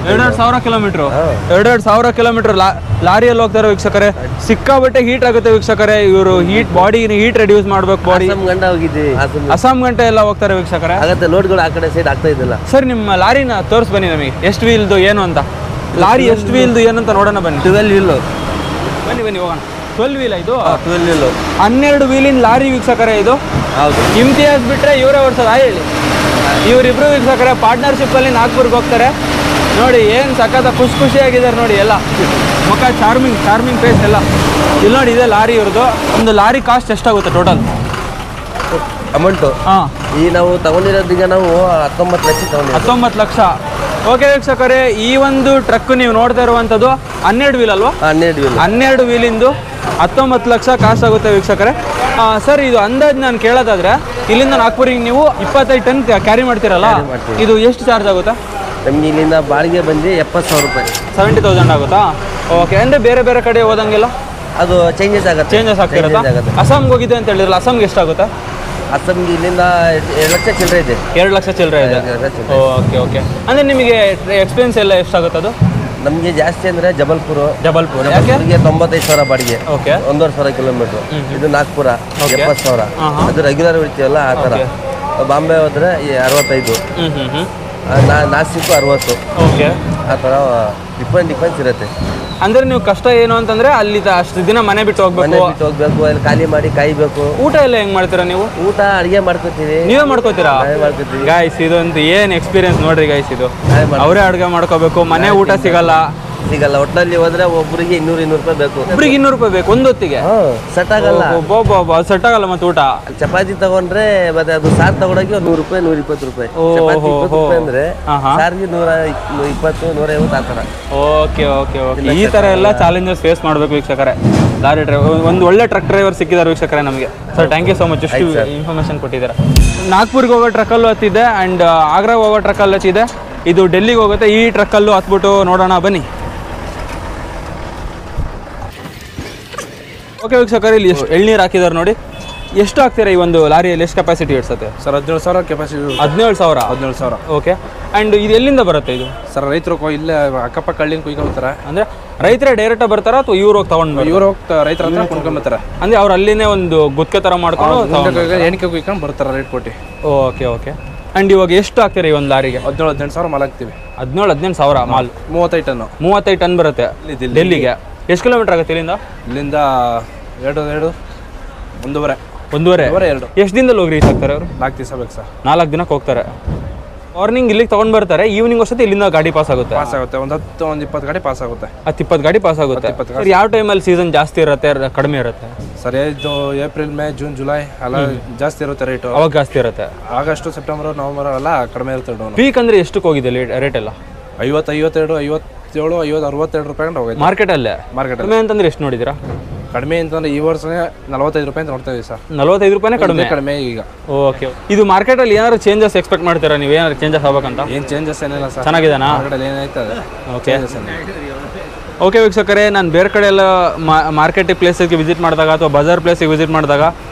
Speaker 1: 2,000 ಕಿಲೋಮೀಟರ್ 2,000 ಕಿಲೋಮೀಟರ್ ಲಾರಿಯಲ್ಲಿ ಹೋಗ್ತಾರೆ ವೀಕ್ಷಕರೇ. ಸಿಕ್ಕಾಬಟ್ಟೆ ಹೀಟ್ ಆಗುತ್ತೆ ವೀಕ್ಷಕರೇ. ಇವರು ಬಾಡಿ ಹೀಟ್ ರೆಡ್ಯೂಸ್ ಮಾಡ್ಬೇಕು. ಬಾಡಿ
Speaker 2: ಗಂಟ ಹೋಗಿದ್ದೀವಿ,
Speaker 1: ಅಸ್ಸಾಂ ಗಂಟೆ ಎಲ್ಲ ಹೋಗ್ತಾರೆ ವೀಕ್ಷಕರೇ.
Speaker 2: ಆಗತ್ತೆ, ಲೋಡ್ಗಳು ಆ ಕಡೆ ಸೈಡ್ ಆಗ್ತಾ ಇದ್ದಿಲ್ಲ.
Speaker 1: ಸರ್ ನಿಮ್ಮ ಲಾರಿನ ತೋರಿಸ್ ಬನ್ನಿ ನಮಗೆ, ಎಷ್ಟು ವೀಲ್ದು ಏನು ಅಂತ. ಲಾರಿ ಎಷ್ಟು ವೀಲ್ದು ಏನು ಅಂತ ನೋಡೋಣ ಬನ್ನಿ.
Speaker 2: 12 ವೀಲ್.
Speaker 1: ಬನ್ನಿ ಹೋಗೋಣ. 12 ವೀಲ್ ಇದು?
Speaker 2: 12 ವೀಲ್.
Speaker 1: 12 ವೀಲಿನ ಲಾರಿ ವೀಕ್ಷಕರೇ ಇದು.
Speaker 2: ಹೌದು.
Speaker 1: ಇಮ್ತಿಯಾಜ್ ಬಿಟ್ರೆ ಇವರೇ ಓಡಿಸೋದು. ಹೇಳಿ, ಇವರಿಬ್ರು ವೀಕ್ಷಕರೇ ಪಾರ್ಟ್ನರ್ಶಿಪ್ ಅಲ್ಲಿ ನಾಗ್ಪುರ್ಗೆ ಹೋಗ್ತಾರೆ. ನೋಡಿ ಏನು ಸಖತ್ ಖುಷಿಯಾಗಿದ್ದಾರೆ ನೋಡಿ. ಎಲ್ಲ ಮುಖ ಚಾರ್ಮಿಂಗ್ ಫೇಸ್ ಎಲ್ಲ. ಇಲ್ಲಿ ನೋಡಿ, ಇದೆ ಲಾರಿ ಇವ್ರದ್ದು. ಒಂದು ಲಾರಿ ಕಾಸ್ಟ್ ಎಷ್ಟಾಗುತ್ತೆ ಟೋಟಲ್
Speaker 2: ಅಮೌಂಟು? ಈ ನಾವು ತಗೊಂಡಿರೋದೀಗ ನಾವು 19 ಲಕ್ಷ ತಗೊಂಡಿದ್ದೀವಿ.
Speaker 1: 19 ಲಕ್ಷ. ಓಕೆ ವೀಕ್ಷಕರೇ, ಈ ಒಂದು ಟ್ರಕ್ ನೀವು ನೋಡ್ತಾ ಇರುವಂಥದ್ದು 12 ವೀಲ್ ಅಲ್ವಾ? 12 ವೀಲಿಂದು 19 ಲಕ್ಷ ಕಾಸ್ಟ್ ಆಗುತ್ತೆ ವೀಕ್ಷಕರೇ. ಸರ್, ಇದು ಅಂದಾಜು ನಾನು ಕೇಳೋದಾದ್ರೆ ಇಲ್ಲಿಂದ ನಾಗ್ಪುರಿಗೆ ನೀವು 25 ಟನ್ ಕ್ಯಾರಿ ಮಾಡ್ತೀರಲ್ಲ, ಇದು ಎಷ್ಟು ಚಾರ್ಜ್ ಆಗುತ್ತೆ
Speaker 2: ನಮ್ಗೆ? ಇಲ್ಲಿಂದ ಬಾಡಿಗೆ ಬಂದು 70,000 ರೂಪಾಯಿ.
Speaker 1: 70,000 ಆಗುತ್ತಾ? ಓಕೆ. ಅಂದರೆ ಬೇರೆ ಬೇರೆ ಕಡೆ ಹೋದಂಗೆಲ್ಲ
Speaker 2: ಅದು ಚೇಂಜಸ್
Speaker 1: ಆಗ್ತಿರುತ್ತಾ? ಅಸ್ಸಾಂಗೆ ಹೋಗಿದೆ ಅಂತ ಹೇಳಿರಲ್ಲ, ಅಸ್ಸಾಂಗೆ ಎಷ್ಟಾಗುತ್ತೆ?
Speaker 2: ಅಸ್ಸಾಂಗೆ ಇಲ್ಲಿಂದ 2 ಲಕ್ಷ ಚಿಲ್ಲರೆ ಇದೆ.
Speaker 1: 2 ಲಕ್ಷ ಚಿಲ್ಲರೆ ಇದೆ. ಓಕೆ. ಅಂದರೆ ನಿಮಗೆ ಎಕ್ಸ್ಪೆನ್ಸ್ ಎಲ್ಲ ಎಷ್ಟಾಗುತ್ತೆ ಅದು?
Speaker 2: ನಮಗೆ ಜಾಸ್ತಿ ಅಂದರೆ ಜಬಲ್ಪುರ.
Speaker 1: ಯಾಕೆ?
Speaker 2: 95,000 ಬಾಡಿಗೆ.
Speaker 1: ಓಕೆ.
Speaker 2: 1,500 ಕಿಲೋಮೀಟ್ರ್. ಇದು ನಾಗ್ಪುರ 70,000. ಅದು ರೆಗ್ಯುಲರ್ ಹೊಡಿತೀವಲ್ಲ ಆ ಥರ. ಬಾಂಬೆ ಹೋದ್ರೆ 65. ನಾಸಿಕ್ 60.
Speaker 1: ಓಕೆ.
Speaker 2: ಆ ಥರ ಡಿಫ್ರೆನ್ಸ್ ಇರುತ್ತೆ.
Speaker 1: ಅಂದ್ರೆ ನೀವು ಕಷ್ಟ ಏನು ಅಂತಂದ್ರೆ ಅಲ್ಲಿ ಅಷ್ಟು ದಿನ ಮನೆ ಬಿಟ್ಟು ಹೋಗ್ಬೇಕು,
Speaker 2: ಅಲ್ಲಿ ಖಾಲಿ ಮಾಡಿ ಕಾಯ್ಬೇಕು.
Speaker 1: ಊಟ ಎಲ್ಲ ಹೆಂಗ್ ಮಾಡ್ತೀರಾ ನೀವು?
Speaker 2: ಊಟ ಅಡಿಗೆ ಮಾಡ್ಕೋತೀವಿ.
Speaker 1: ನೀವೇ ಮಾಡ್ಕೋತೀರಾ? ಗೈಸ್, ಇದೊಂದು ಏನ್ ಎಕ್ಸ್ಪೀರಿಯನ್ಸ್ ನೋಡ್ರಿ ಗೈಸ್. ಇದು ಅವರೇ ಅಡುಗೆ ಮಾಡ್ಕೋಬೇಕು, ಮನೆ ಊಟ ಸಿಗಲ್ಲ.
Speaker 2: ಒಟ್ಟಿನಲ್ಲಿ ಹೋದ್ರೆ ಒಬ್ಬರಿಗೆ 200 ರೂಪಾಯಿ ಬೇಕು.
Speaker 1: ಒಬ್ರಿಗೆ 200 ರೂಪಾಯಿ ಬೇಕು ಒಂದು ಹೊತ್ತಿಗೆ?
Speaker 2: ಸೆಟ್ ಆಗಲ್ಲ.
Speaker 1: ಸೆಟ್ ಆಗಲ್ಲ. ಮತ್ತೆ ಊಟ
Speaker 2: ಚಪಾತಿ ತಗೊಂಡ್ರೆ ಮತ್ತೆ ಅದು ಸಾರ್ ತಗೊಳಕ್ಕೆ 100 ರೂಪಾಯಿ 120 ರೂಪಾಯಿ. ಚಪಾತಿ 20 ರೂಪಾಯಿ ಅಂದ್ರೆ ಸಾರಿಗೆ 120 150 ಆ ಥರ.
Speaker 1: ಓಕೆ. ಈ ತರ ಎಲ್ಲ ಚಾಲೆಂಜಸ್ ಫೇಸ್ ಮಾಡ್ಬೇಕು ವೀಕ್ಷಕರೇ. ಲಾರಿ ಡ್ರೈವರ್, ಒಂದು ಒಳ್ಳೆ ಟ್ರಕ್ ಡ್ರೈವರ್ ಸಿಕ್ಕಿದ್ದಾರೆ ವೀಕ್ಷಕರೇ ನಮಗೆ. Sir, thank you so much, ಇಷ್ಟು ಇನ್ಫಾರ್ಮೇಶನ್ ಕೊಟ್ಟಿದ್ದಾರೆ. ನಾಗ್ಪುರ್ಗೆ ಹೋಗೋ ಟ್ರಕ್ಕಲ್ಲೂ ಹತ್ತಿದೆ ಆ್ಯಂಡ್ ಆಗ್ರಾಗೆ ಹೋಗೋ ಟ್ರಕ್ಕಲ್ಲಿ ಹತ್ತಿದೆ. ಇದು ಡೆಲ್ಲಿಗೆ ಹೋಗುತ್ತೆ. ಈ ಟ್ರಕ್ಕಲ್ಲೂ ಹತ್ಬಿಟ್ಟು ನೋಡೋಣ ಬನ್ನಿ. ಓಕೆ ವೀಕ್ಷಕರೇ, ಇಲ್ಲಿ ಎಷ್ಟು ಎಳ್ನೀರು ಹಾಕಿದ್ದಾರೆ ನೋಡಿ. ಎಷ್ಟು ಹಾಕ್ತೀರಾ ಈ ಒಂದು ಲಾರಿಯಲ್ಲಿ? ಎಷ್ಟು ಕೆಪಾಸಿಟಿ ಇಡ್ಸತ್ತೆ
Speaker 11: ಸರ್? 17,000 ಕೆಪಾಸಿಟಿ.
Speaker 1: 17,000. ಓಕೆ. ಆ್ಯಂಡ್ ಇದು ಎಲ್ಲಿಂದ ಬರುತ್ತೆ ಇದು?
Speaker 11: ಸರ್, ರೈತರು ಇಲ್ಲೇ ಅಕ್ಕಪಕ್ಕ ಹಳ್ಳಿನ ಕುಯ್ಕೊಂಡ್ಬರ್ತಾರೆ.
Speaker 1: ಅಂದರೆ ರೈತರೇ ಡೈರೆಕ್ಟಾಗಿ ಬರ್ತಾರಾ ಅಥವಾ ಇವ್ರು ಹೋಗಿ ತಗೊಂಡು?
Speaker 11: ಇವ್ರು ಹೋಗಿ ರೈತರ ಹತ್ರ ಕೊಂಡ್ಕೊಂಡ್ಬರ್ತಾರೆ.
Speaker 1: ಅಂದರೆ ಅವ್ರು ಅಲ್ಲಿನೇ ಒಂದು ಗುತ್ತಿಗೆ ಥರ ಮಾಡ್ಕೊಂಡು
Speaker 11: ಎಣಿಕೆ ಕುಯ್ಕೊಂಡು ಬರ್ತಾರೆ ರೇಟ್ ಕೊಟ್ಟು.
Speaker 1: ಓಕೆ. ಆ್ಯಂಡ್ ಇವಾಗ ಎಷ್ಟು ಹಾಕ್ತೀರಾ ಈ ಒಂದು ಲಾರಿಗೆ?
Speaker 11: 17,000 ಮಾಲ್ ಹಾಕ್ತೀವಿ.
Speaker 1: 17,000 ಮಾಲ್.
Speaker 11: 35 ಟನ್ನು.
Speaker 1: 35 ಟನ್ ಬರುತ್ತೆ ಡೆಲ್ಲಿಗೆ. ಎಷ್ಟು ಕಿಲೋಮೀಟರ್ ಆಗುತ್ತೆ ಇಲ್ಲಿಂದ?
Speaker 11: ಇಲ್ಲಿಂದ 1.5
Speaker 1: ಎಷ್ಟು ದಿನದಲ್ಲಿ ಹೋಗಿ ರೀಚ್ ಆಗ್ತಾರೆ ಅವರು?
Speaker 11: 4 ದಿವಸ ಬೇಕು ಸರ್.
Speaker 1: 4 ದಿನಕ್ಕೆ ಹೋಗ್ತಾರೆ. ಮಾರ್ನಿಂಗ್ ಇಲ್ಲಿಗೆ ತೊಗೊಂಡು ಬರ್ತಾರೆ, ಈವ್ನಿಂಗ್ ಅಷ್ಟೊತ್ತು ಇಲ್ಲಿಂದ ಗಾಡಿ ಪಾಸ್ ಆಗುತ್ತೆ.
Speaker 11: ಒಂದು 10-20 ಗಾಡಿ ಪಾಸ್ ಆಗುತ್ತೆ.
Speaker 1: 10-20 ಗಾಡಿ ಪಾಸ್ ಆಗುತ್ತೆ. ಯಾವ ಟೈಮಲ್ಲಿ ಸೀಸನ್ ಜಾಸ್ತಿ ಇರುತ್ತೆ ಕಡಿಮೆ ಇರುತ್ತೆ?
Speaker 11: ಸರ್, ಇದು ಏಪ್ರಿಲ್, ಮೇ, ಜೂನ್, ಜುಲೈ ಎಲ್ಲ ಜಾಸ್ತಿ ಇರುತ್ತೆ ರೇಟು.
Speaker 1: ಅವಾಗ ಜಾಸ್ತಿ ಇರುತ್ತೆ.
Speaker 11: ಆಗಸ್ಟ್, ಸೆಪ್ಟೆಂಬರ್, ನವೆಂಬರ್ ಎಲ್ಲ ಕಡಿಮೆ ಇರುತ್ತೆ.
Speaker 1: ಪೀಕ್ ಅಂದರೆ ಎಷ್ಟಕ್ಕೆ ಹೋಗಿದೆ ರೇಟ್ ಎಲ್ಲ?
Speaker 11: 50, 52, 57, 50, 62 ರೂಪಾಯಿ ಹೋಗಿದೆ
Speaker 1: ಮಾರ್ಕೆಟಲ್ಲೇ. ಕಡಿಮೆ ಅಂತಂದ್ರೆ ಎಷ್ಟು ನೋಡಿದ್ದೀರಾ?
Speaker 11: ಕಡಿಮೆ ಅಂತಂದ್ರೆ ಈ ವರ್ಷ 45 ರೂಪಾಯಿ ಅಂತ ನೋಡ್ತಾ ಇದೀವಿ ಸರ್.
Speaker 1: 45 ರೂಪಾಯಿನೇ ಕಡಿಮೆ ಈಗ. ಓಕೆ. ಇದು ಮಾರ್ಕೆಟಲ್ಲಿ ಏನಾದ್ರು ಚೇಂಜಸ್ ಎಕ್ಸ್ಪೆಕ್ಟ್ ಮಾಡ್ತೀರಾ ನೀವು? ಏನಾದ್ರು ಚೇಂಜಸ್ ಆಗ್ಬೇಕಂತ?
Speaker 11: ಏನು ಚೇಂಜಸ್ ಏನಿಲ್ಲ ಸರ್.
Speaker 1: ಚೆನ್ನಾಗಿದೆನಾ?
Speaker 11: ಏನಾಯ್ತದೆ?
Speaker 1: ಓಕೆ ವೀಕ್ಷಕರೇ, ನಾನು ಬೇರೆ ಕಡೆ ಎಲ್ಲ ಮಾರ್ಕೆಟ್ ಪ್ಲೇಸಿಗೆ ವಿಸಿಟ್ ಮಾಡಿದಾಗ ಅಥವಾ ಬಜಾರ್ ಪ್ಲೇಸಿಗೆ ವಿಸಿಟ್ ಮಾಡಿದಾಗ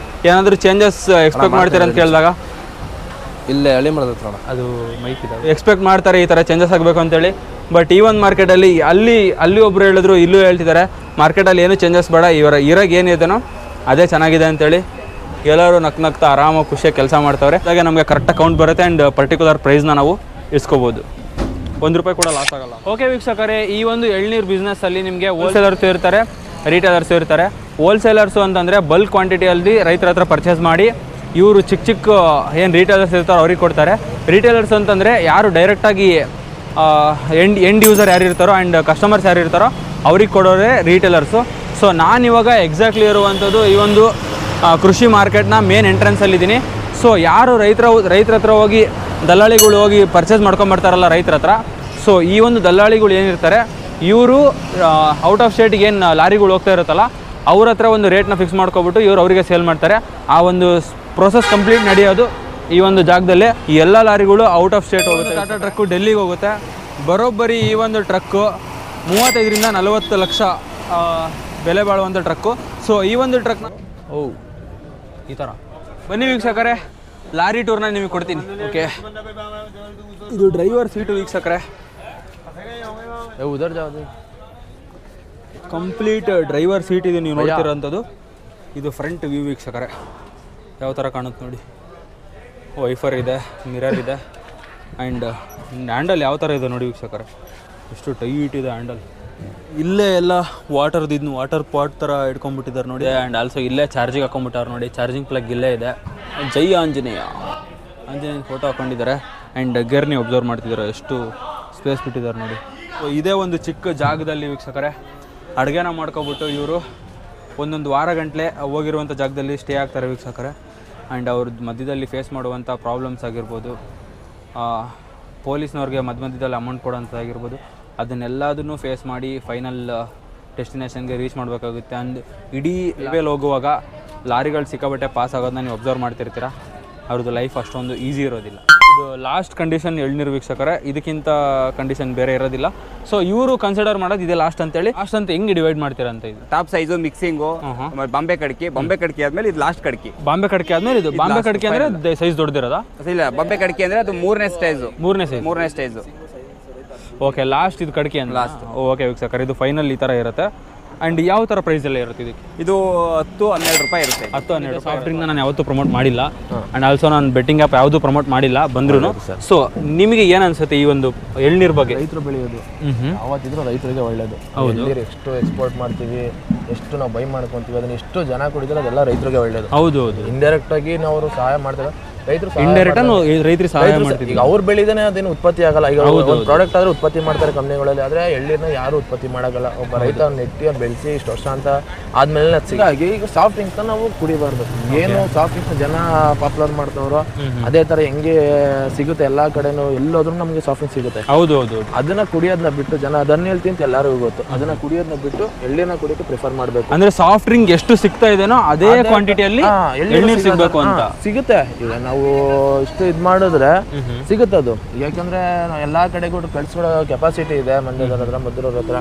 Speaker 1: ಏನಾದರೂ ಚೇಂಜಸ್ ಎಕ್ಸ್ಪೆಕ್ಟ್ ಮಾಡ್ತೀರಾ ಅಂತ ಕೇಳಿದಾಗ
Speaker 11: ಇಲ್ಲೇ ಹಳ್ಳಿ ಮಾಡೋದು
Speaker 1: ಅದು ಮೈಕ್ ಇದೆ, ಎಕ್ಸ್ಪೆಕ್ಟ್ ಮಾಡ್ತಾರೆ ಈ ಥರ ಚೇಂಜಸ್ ಆಗಬೇಕು ಅಂತೇಳಿ. ಬಟ್ ಈ ಒಂದು ಮಾರ್ಕೆಟಲ್ಲಿ ಅಲ್ಲಿ ಒಬ್ಬರು ಹೇಳಿದ್ರು, ಇಲ್ಲೂ ಹೇಳ್ತಿದ್ದಾರೆ ಮಾರ್ಕೆಟಲ್ಲಿ ಏನೂ ಚೇಂಜಸ್ ಬೇಡ, ಇರಾಗ ಏನಿದೆನೋ ಅದೇ ಚೆನ್ನಾಗಿದೆ ಅಂತೇಳಿ. ಎಲ್ಲರೂ ನಗ್ತಾ ಆರಾಮಾಗಿ ಖುಷಿಯಾಗಿ ಕೆಲಸ ಮಾಡ್ತಾವ್ರೆ. ಹಾಗೆ ನಮಗೆ ಕರೆಕ್ಟಾಗಿ ಕೌಂಟ್ ಬರುತ್ತೆ ಆ್ಯಂಡ್ ಪರ್ಟಿಕ್ಯುಲರ್ ಪ್ರೈಸ್ನ ನಾವು ಇಸ್ಕೋಬೋದು. 1 ರೂಪಾಯಿ ಕೂಡ ಲಾಸ್ ಆಗಲ್ಲ. ಓಕೆ ವೀಕ್ಷಕರೇ, ಈ ಒಂದು ಎಳ್ನೀರು ಬಿಸ್ನೆಸ್ಸಲ್ಲಿ ನಿಮಗೆ ಹೋಲ್ಸೇಲರ್ಸ್ ಇರ್ತಾರೆ, ರಿಟೇಲರ್ಸ್ ಇರ್ತಾರೆ. ಹೋಲ್ಸೇಲರ್ಸು ಅಂತಂದರೆ ಬಲ್ಕ್ ಕ್ವಾಂಟಿಟಿಯಲ್ಲಿ ರೈತರ ಹತ್ರ ಪರ್ಚೇಸ್ ಮಾಡಿ ಇವರು ಚಿಕ್ಕ ಏನು ರಿಟೇಲರ್ಸ್ ಇರ್ತಾರೋ ಅವ್ರಿಗೆ ಕೊಡ್ತಾರೆ. ರಿಟೇಲರ್ಸ್ ಅಂತಂದರೆ ಯಾರು ಡೈರೆಕ್ಟಾಗಿ ಎಂಡ್ ಯೂಸರ್ ಯಾರು ಇರ್ತಾರೋ ಆ್ಯಂಡ್ ಕಸ್ಟಮರ್ಸ್ ಯಾರು ಇರ್ತಾರೋ ಅವ್ರಿಗೆ ಕೊಡೋರೆ ರಿಟೇಲರ್ಸು. ಸೊ ನಾನಿವಾಗ ಎಕ್ಸಾಕ್ಟ್ಲಿ ಇರುವಂಥದ್ದು ಈ ಒಂದು ಕೃಷಿ ಮಾರ್ಕೆಟ್ನ ಮೇನ್ ಎಂಟ್ರೆನ್ಸಲ್ಲಿದ್ದೀನಿ. ಸೊ ಯಾರು ರೈತರ ಹತ್ರ ಹೋಗಿ ದಲ್ಲಾಳಿಗಳು ಹೋಗಿ ಪರ್ಚೇಸ್ ಮಾಡ್ಕೊಂಬರ್ತಾರಲ್ಲ ರೈತರ ಹತ್ರ, ಸೊ ಈ ಒಂದು ದಲ್ಲಾಳಿಗಳು ಏನಿರ್ತಾರೆ ಇವರು ಔಟ್ ಆಫ್ ಸ್ಟೇಟಿಗೆ ಏನು ಲಾರಿಗಳು ಹೋಗ್ತಾ ಇರುತ್ತಲ್ಲ ಅವ್ರ ಹತ್ರ ಒಂದು ರೇಟ್ನ ಫಿಕ್ಸ್ ಮಾಡ್ಕೊಬಿಟ್ಟು ಇವರು ಅವರಿಗೆ ಸೇಲ್ ಮಾಡ್ತಾರೆ. ಆ ಒಂದು ಪ್ರೋಸೆಸ್ ಕಂಪ್ಲೀಟ್ ನಡೆಯೋದು ಈ ಒಂದು ಜಾಗದಲ್ಲಿ. ಈ ಎಲ್ಲ ಲಾರಿಗಳು ಔಟ್ ಆಫ್ ಸ್ಟೇಟ್ ಹೋಗುತ್ತೆ. ಟಾಟಾ ಟ್ರಕ್ಕು ಡೆಲ್ಲಿಗೆ ಹೋಗುತ್ತೆ. ಬರೋಬ್ಬರಿ ಈ ಒಂದು ಟ್ರಕ್ಕು 35 ರಿಂದ 40 ಲಕ್ಷ ಬೆಲೆ ಬಾಳುವಂಥ ಟ್ರಕ್ಕು. ಸೊ ಈ ಒಂದು ಟ್ರಕ್ನ ಈ ಥರ ಬನ್ನಿ ವೀಕ್ಷಕರೇ, ಲಾರಿ ಟೂರ್ನ ನಿಮಗೆ ಕೊಡ್ತೀನಿ. ಓಕೆ, ಇದು ಡ್ರೈವರ್ ಸೀಟು ವೀಕ್ಷಕರೇ. ಉದರ್ ಜಾವುದು ಕಂಪ್ಲೀಟ್ ಡ್ರೈವರ್ ಸೀಟ್ ಇದೆ ನೀವು ನೋಡ್ತಿರೋಂಥದ್ದು. ಇದು ಫ್ರಂಟ್ ವ್ಯೂ ವೀಕ್ಷಕರೇ, ಯಾವ ಥರ ಕಾಣುತ್ತೆ ನೋಡಿ. ವೈಫರ್ ಇದೆ, ಮಿರರ್ ಇದೆ, ಆ್ಯಂಡ್ ಹ್ಯಾಂಡಲ್ ಯಾವ ಥರ ಇದೆ ನೋಡಿ ವೀಕ್ಷಕರೇ, ಎಷ್ಟು ಟೈಟ್ ಇದೆ ಹ್ಯಾಂಡಲ್. ಇಲ್ಲೇ ಎಲ್ಲ ವಾಟರ್ ಪಾಟ್ ಥರ ಇಟ್ಕೊಂಡ್ಬಿಟ್ಟಿದ್ದಾರೆ ನೋಡಿ. ಆ್ಯಂಡ್ ಆಲ್ಸೋ ಇಲ್ಲೇ ಚಾರ್ಜಿಗೆ ಹಾಕೊಂಡ್ಬಿಟ್ಟಾರೆ ನೋಡಿ, ಚಾರ್ಜಿಂಗ್ ಪ್ಲಗ್ ಇಲ್ಲೇ ಇದೆ. ಜೈ ಆಂಜನೇಯ ಫೋಟೋ ಹಾಕೊಂಡಿದ್ದಾರೆ. ಆ್ಯಂಡ್ ಗೇರ್ನಿ ಒಬ್ಸರ್ವ್ ಮಾಡ್ತಿದ್ದಾರೆ, ಎಷ್ಟು ಸ್ಪೇಸ್ ಬಿಟ್ಟಿದ್ದಾರೆ ನೋಡಿ. ಇದೇ ಒಂದು ಚಿಕ್ಕ ಜಾಗದಲ್ಲಿ ವೀಕ್ಷಕರೇ ಅಡುಗೆನ ಮಾಡ್ಕೊಬಿಟ್ಟು ಇವರು ಒಂದೊಂದು ವಾರ ಗಂಟಲೆ ಹೋಗಿರುವಂಥ ಜಾಗದಲ್ಲಿ ಸ್ಟೇ ಆಗ್ತಾರೆ ವೀಕ್ಷಕರೇ. ಆ್ಯಂಡ್ ಅವ್ರ ಮಧ್ಯದಲ್ಲಿ ಫೇಸ್ ಮಾಡುವಂಥ ಪ್ರಾಬ್ಲಮ್ಸ್ ಆಗಿರ್ಬೋದು, ಪೊಲೀಸ್ನವ್ರಿಗೆ ಮಧ್ಯದಲ್ಲಿ ಅಮೌಂಟ್ ಕೊಡೋಂಥದ್ದಾಗಿರ್ಬೋದು, ಅದನ್ನೆಲ್ಲದನ್ನು ಫೇಸ್ ಮಾಡಿ ಫೈನಲ್ ಡೆಸ್ಟಿನೇಷನ್ಗೆ ರೀಚ್ ಮಾಡಬೇಕಾಗುತ್ತೆ. ಆ್ಯಂಡ್ ಇಡೀ ಲೆವೆಲ್ ಹೋಗುವಾಗ ಲಾರಿಗಳು ಸಿಕ್ಕಾಬಟ್ಟೆ ಪಾಸ್ ಆಗೋದನ್ನ ನೀವು ಅಬ್ಸರ್ವ್ ಮಾಡ್ತಿರ್ತೀರ. ಅವ್ರದ್ದು ಲೈಫ್ ಅಷ್ಟೊಂದು ಈಸಿ ಇರೋದಿಲ್ಲ. ಇದು ಲಾಸ್ಟ್ ಕಂಡೀಷನ್ ಎಳ್ನೀರು ವೀಕ್ಷಕರೇ, ಇದಕ್ಕಿಂತ ಕಂಡೀಷನ್ ಬೇರೆ ಇರೋದಿಲ್ಲ. ಸೊ ಇವರು ಕನ್ಸಿಡರ್ ಮಾಡೋದು ಇದೆ ಲಾಸ್ಟ್ ಅಂತೇಳಿ. ಲಾಸ್ಟ್ ಅಂತ ಹೆಂಗೆ ಡಿವೈಡ್ ಮಾಡ್ತೀರಾ ಅಂತ? ಇದು
Speaker 12: ಟಾಪ್ ಸೈಜು, ಮಿಕ್ಸಿಂಗು, ಬಾಂಬೆ ಕಡ್ಕಿ ಆದ್ಮೇಲೆ ಇದು ಲಾಸ್ಟ್ ಕಡ್ಕಿ.
Speaker 1: ಬಾಂಬೆ ಕಡ್ಕಿ ಆದ್ಮೇಲೆ ಇದು ಬಾಂಬೆ ಕಡ್ಕಿ ಅಂದ್ರೆ ಸೈಜ್ ದೊಡ್ಡದಿರೋದಾ?
Speaker 12: ಇಲ್ಲ, ಬಾಂಬೆ ಕಡ್ಕಿ ಅಂದ್ರೆ ಅದು ಮೂರನೇ ಸ್ಟೇಜು.
Speaker 1: ಓಕೆ, ಲಾಸ್ಟ್ ಇದು ಕಡ್ಕಿ ಅಂತ ಲಾಸ್ಟ್. ಓಕೆ ವೀಕ್ಷಕರೇ, ಇದು ಫೈನಲ್ ಈ ಥರ ಇರುತ್ತೆ. ಆ್ಯಂಡ್ ಯಾವ ಥರ ಪ್ರೈಸ್ ಎಲ್ಲ ಇರುತ್ತೆ ಇದಕ್ಕೆ?
Speaker 12: ಇದು 10-12 ರೂಪಾಯಿ ಇರುತ್ತೆ.
Speaker 1: 10-12 ಸಾಫ್ಟ್ ಡ್ರಿಂಕ್ನ ನಾನು ಯಾವತ್ತೂ ಪ್ರಮೋಟ್ ಮಾಡಿಲ್ಲ. ಆ್ಯಂಡ್ ಆಲ್ಸೋ ನಾನು ಬೆಟ್ಟಿಂಗ್ ಆ್ಯಪ್ ಯಾವುದೂ ಪ್ರಮೋಟ್ ಮಾಡಿಲ್ಲ ಬಂದ್ರು. ಸೊ ನಿಮಗೆ ಏನು ಅನ್ಸುತ್ತೆ ಈ ಒಂದು ಎಳ್ನೀರು ಬಗ್ಗೆ?
Speaker 13: ರೈತರು ಬೆಳೆಯೋದು ಯಾವತ್ತಿದ್ರು ರೈತರಿಗೆ ಒಳ್ಳೇದು. ಎಳ್ನೀರು ಎಷ್ಟು ಎಕ್ಸ್ಪೋರ್ಟ್ ಮಾಡ್ತೀವಿ, ಎಷ್ಟು ನಾವು ಬೈ ಮಾಡ್ಕೊತೀವಿ, ಅದನ್ನ ಎಷ್ಟು ಜನ ಕುಡಿದ್ರೆ ಅದೆಲ್ಲ ರೈತರಿಗೆ ಒಳ್ಳೇದು.
Speaker 1: ಹೌದು,
Speaker 13: ಇಂಡೈರೆಕ್ಟ್ ಆಗಿ ನಾವು ಸಹಾಯ ಮಾಡ್ತಾರೆ ರೈತರು.
Speaker 1: ರೈತರಿಗೆ ಸಹಾಯ ಮಾಡ್ತೀವಿ.
Speaker 13: ಈಗ ಅವ್ರು ಬೆಳಿದೇನೆ ಅದೇನು ಉತ್ಪತ್ತಿ ಆಗಲ್ಲ. ಈಗ ಒಂದು ಪ್ರಾಡಕ್ಟ್ ಆದ್ರೆ ಉತ್ಪತ್ತಿ ಮಾಡ್ತಾರೆ ಕಂಪ್ನಿಗಳಲ್ಲಿ, ಆದ್ರೆ ಎಳ್ನೀರನ್ನ ಯಾರು ಉತ್ಪತ್ತಿ ಮಾಡಲ್ಲ. ಒಬ್ಬ ರೈತ ನೆಟ್ಟಿ ಬೆಳೆಸಿ ಇಷ್ಟು ವರ್ಷ ಅಂತ ಆದ್ಮೇಲೆ ಹೀಗಾಗಿ ಈಗ ಸಾಫ್ಟ್ ಡ್ರಿಂಕ್ಸ್ ನಾವು ಕುಡಿಬಾರ್ದು. ಏನು ಸಾಫ್ಟ್ ಡ್ರಿಂಕ್ಸ್ ಜನ ಪಾಪ್ಯುಲರ್ ಮಾಡ್ತಾವ್ರೋ ಅದೇ ತರ ಹೆಂಗೆ ಸಿಗುತ್ತೆ ಎಲ್ಲಾ ಕಡೆನೂ, ಎಲ್ಲೋದ್ರೂ ನಮ್ಗೆ ಸಾಫ್ಟ್ ಡ್ರಿಂಕ್ಸ್ ಸಿಗುತ್ತೆ.
Speaker 1: ಹೌದು,
Speaker 13: ಅದನ್ನ ಕುಡಿಯೋದನ್ನ ಬಿಟ್ಟು ಜನ ಅದನ್ನ ಹೇಳ್ತೀನಿ ಅಂತ ಎಲ್ಲರಿಗೂ ಗೊತ್ತು, ಅದನ್ನ ಕುಡಿಯೋದನ್ನ ಬಿಟ್ಟು ಎಳ್ನೀರನ್ನ ಕುಡಿಯೋಕೆ ಪ್ರಿಫರ್ ಮಾಡ್ಬೇಕು.
Speaker 1: ಅಂದ್ರೆ ಸಾಫ್ಟ್ ಡ್ರಿಂಕ್ ಎಷ್ಟು ಸಿಗ್ತಾ ಇದೆನೋ ಅದೇ ಕ್ವಾಂಟಿಟಿಯಲ್ಲಿ ಎಳ್ನೀರು ಸಿಗಬೇಕು ಅಂತ
Speaker 13: ಸಿಗುತ್ತೆ. ಈಗ ನಾವು ಇಷ್ಟು ಇದು ಮಾಡಿದ್ರೆ ಸಿಗುತ್ತೆ ಅದು. ಯಾಕಂದ್ರೆ ಎಲ್ಲಾ ಕಡೆಗೂ ಕಳ್ಸ್ಕೊಡೋ ಕೆಪಾಸಿಟಿ ಇದೆ. ಮಂಡ್ಯದವ್ರ ಹತ್ರ, ಮದ್ದೂರವ್ರ ಹತ್ರ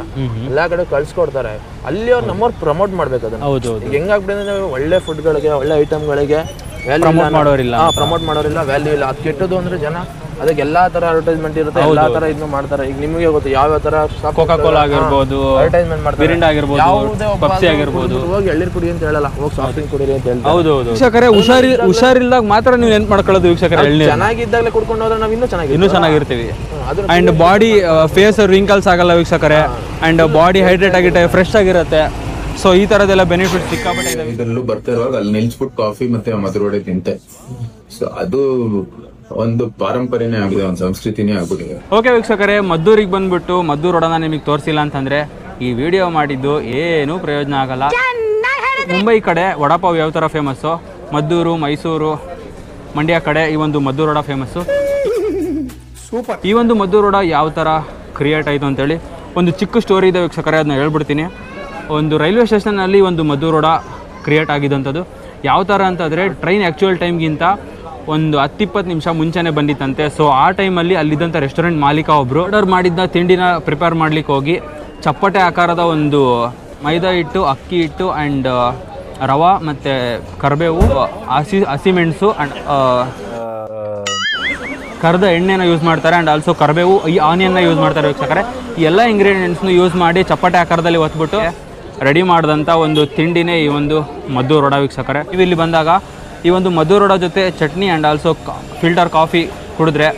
Speaker 13: ಎಲ್ಲಾ ಕಡೆ ಕಳ್ಸ್ಕೊಡ್ತಾರೆ. ಅಲ್ಲಿ ಅವ್ರು ನಮ್ಮವ್ರು ಪ್ರಮೋಟ್ ಮಾಡ್ಬೇಕು ಅದನ್ನ. ಈಗ ಹೆಂಗಾಗ್ಬಿಟ್ಟಿದೆ, ಒಳ್ಳೆ ಫುಡ್ಗಳಿಗೆ, ಒಳ್ಳೆ ಐಟಮ್ಗಳಿಗೆ
Speaker 1: ಪ್ರಮೋಟ್ ಮಾಡೋರಿಲ್ಲ,
Speaker 13: ವ್ಯಾಲ್ಯೂ ಇಲ್ಲ. ಅದು ಕೆಟ್ಟದು ಅಂದ್ರೆ ಜನ ಅದಕ್ಕೆ ಎಲ್ಲಾ ತರ ಅಡ್ವರ್ಟೈಸ್ಮೆಂಟ್ ಇರುತ್ತೆ, ಎಲ್ಲಾ ತರ ಇದನ್ನು ಮಾಡ್ತಾರೆ. ಈಗ ನಿಮಗೆ ಗೊತ್ತು ಯಾವ ತರ
Speaker 1: ಕೋಕಾ ಕೋಲಾ ಆಗಿರ್ಬೋದು,
Speaker 13: ಅಡ್ವರ್ಟೈಸ್ಮೆಂಟ್ ಮಾಡ್ತಾರೆ,
Speaker 1: ಮಿರಿಂಡಾ ಆಗಿರ್ಬೋದು, ಪೆಪ್ಸಿ ಆಗಿರ್ಬೋದು.
Speaker 13: ಹೋಗಿ ಎಳ್ನೀರು ಕುಡಿ ಅಂತ ಹೇಳಲ್ಲ, ಹೋಗಿ ಸಾಫ್ಟ್ ಡ್ರಿಂಕ್ ಕುಡಿರಿ ಅಂತ ಹೇಳ್ತಾರೆ.
Speaker 1: ಹೌದು. ವೀಕ್ಷಕರೇ, ಹುಷಾರಿಲ್ದಾಗ ಮಾತ್ರ ನೀವು ನೆನ್ಪು ಮಾಡ್ಕೊಳ್ಳೋದು ವೀಕ್ಷಕರೇ. ಎಳ್ನೀರು
Speaker 13: ಚೆನ್ನಾಗಿದ್ದಾಗಲೇ ಕುಡ್ಕೊಂಡು ಹೋದ್ರೆ ನಾವು
Speaker 1: ಇನ್ನೂ ಚೆನ್ನಾಗಿರ್ತೀವಿ. ಅಂಡ್ ಬಾಡಿ ಫೇಸ್ ರಿಂಕಲ್ಸ್ ಆಗಲ್ಲ ವೀಕ್ಷಕರೇ. ಅಂಡ್ ಬಾಡಿ ಹೈಡ್ರೇಟ್ ಆಗಿರುತ್ತೆ, ಫ್ರೆಶ್ ಆಗಿರುತ್ತೆ. ಸೊ ಈ ತರದೆಲ್ಲ ಬೆನಿಫಿಟ್ ಸಿಕ್ಕಾಪಟ್ಟೆ ಇದೆ.
Speaker 14: ಇದರಲ್ಲೂ ಬರ್ತಾ ಇರುವಾಗ ಅಲ್ಲಿ ನಿಲ್ಸ್ಬಿಟ್ಟು ಕಾಫಿ ಮತ್ತೆ ಮಧುರವಡೆ ತಿಂತೆ. ಸೊ ಅದು ಒಂದು ಪಾರಂಪರ್ಯನೇ ಆಗಿದೆ, ಒಂದು ಸಂಸ್ಕೃತಿನೇ ಆಗ್ಬಿಟ್ಟಿದೆ.
Speaker 1: ಓಕೆ ವೀಕ್ಷಕರೇ, ಮದ್ದೂರಿಗೆ ಬಂದ್ಬಿಟ್ಟು ಮದ್ದೂರು ರೋಡನ್ನ ನಿಮಗೆ ತೋರಿಸಿಲ್ಲ ಅಂತಂದ್ರೆ ಈ ವಿಡಿಯೋ ಮಾಡಿದ್ದು ಏನೂ ಪ್ರಯೋಜನ ಆಗಲ್ಲ. ಮುಂಬೈ ಕಡೆ ವಡಾಪಾವ್ ಯಾವ ಥರ ಫೇಮಸ್ಸು, ಮದ್ದೂರು, ಮೈಸೂರು, ಮಂಡ್ಯ ಕಡೆ ಈ ಒಂದು ಮದ್ದೂರು ವಡ ಫೇಮಸ್ಸು. ಸೂಪರ್. ಈ ಒಂದು ಮದ್ದೂರು ವಡ ಯಾವ ಥರ ಕ್ರಿಯೇಟ್ ಆಯಿತು ಅಂತೇಳಿ ಒಂದು ಚಿಕ್ಕ ಸ್ಟೋರಿ ಇದೆ ವೀಕ್ಷಕರೇ, ಅದನ್ನ ಹೇಳ್ಬಿಡ್ತೀನಿ. ಒಂದು ರೈಲ್ವೆ ಸ್ಟೇಷನ್ನಲ್ಲಿ ಒಂದು ಮದ್ದೂರು ವಡ ಕ್ರಿಯೇಟ್ ಆಗಿದ್ದಂಥದ್ದು. ಯಾವ ಥರ ಅಂತಂದರೆ ಟ್ರೈನ್ ಆ್ಯಕ್ಚುಯಲ್ ಟೈಮ್ಗಿಂತ ಒಂದು 10-20 ನಿಮಿಷ ಮುಂಚೆನೇ ಬಂದಿತ್ತಂತೆ. ಸೊ ಆ ಟೈಮಲ್ಲಿ ಅಲ್ಲಿದ್ದಂಥ ರೆಸ್ಟೋರೆಂಟ್ ಮಾಲೀಕ ಒಬ್ಬರು ಆರ್ಡರ್ ಮಾಡಿದ್ದ ತಿಂಡಿನ ಪ್ರಿಪೇರ್ ಮಾಡ್ಲಿಕ್ಕೆ ಹೋಗಿ ಚಪ್ಪಟೆ ಆಕಾರದ ಒಂದು ಮೈದಾ ಹಿಟ್ಟು, ಅಕ್ಕಿ ಹಿಟ್ಟು ಆ್ಯಂಡ್ ರವಾ ಮತ್ತು ಕರಿಬೇವು, ಹಸಿಮೆಣಸು ಆ್ಯಂಡ್ ಕರ್ದ ಎಣ್ಣೆನ ಯೂಸ್ ಮಾಡ್ತಾರೆ. ಆ್ಯಂಡ್ ಆಲ್ಸೋ ಕರಿಬೇವು, ಈ ಆನಿಯನ್ನ ಯೂಸ್ ಮಾಡ್ತಾರೆ ವೀಕ್ಷಕರೇ. ಈ ಎಲ್ಲ ಇಂಗ್ರೀಡಿಯೆಂಟ್ಸ್ನು ಯೂಸ್ ಮಾಡಿ ಚಪ್ಪಟೆ ಆಕಾರದಲ್ಲಿ ಒತ್ಬಿಟ್ಟು ರೆಡಿ ಮಾಡಿದಂಥ ಒಂದು ತಿಂಡಿನೇ ಈ ಒಂದು ಮದ್ದೂರು ವಡ ವೀಕ್ಷಕರೇ. ನೀವು ಇಲ್ಲಿ ಬಂದಾಗ ಈ ಒಂದು ಮದ್ದೂರು ವಡ ಜೊತೆ chutney and also filter coffee ಕುಡಿದ್ರೆ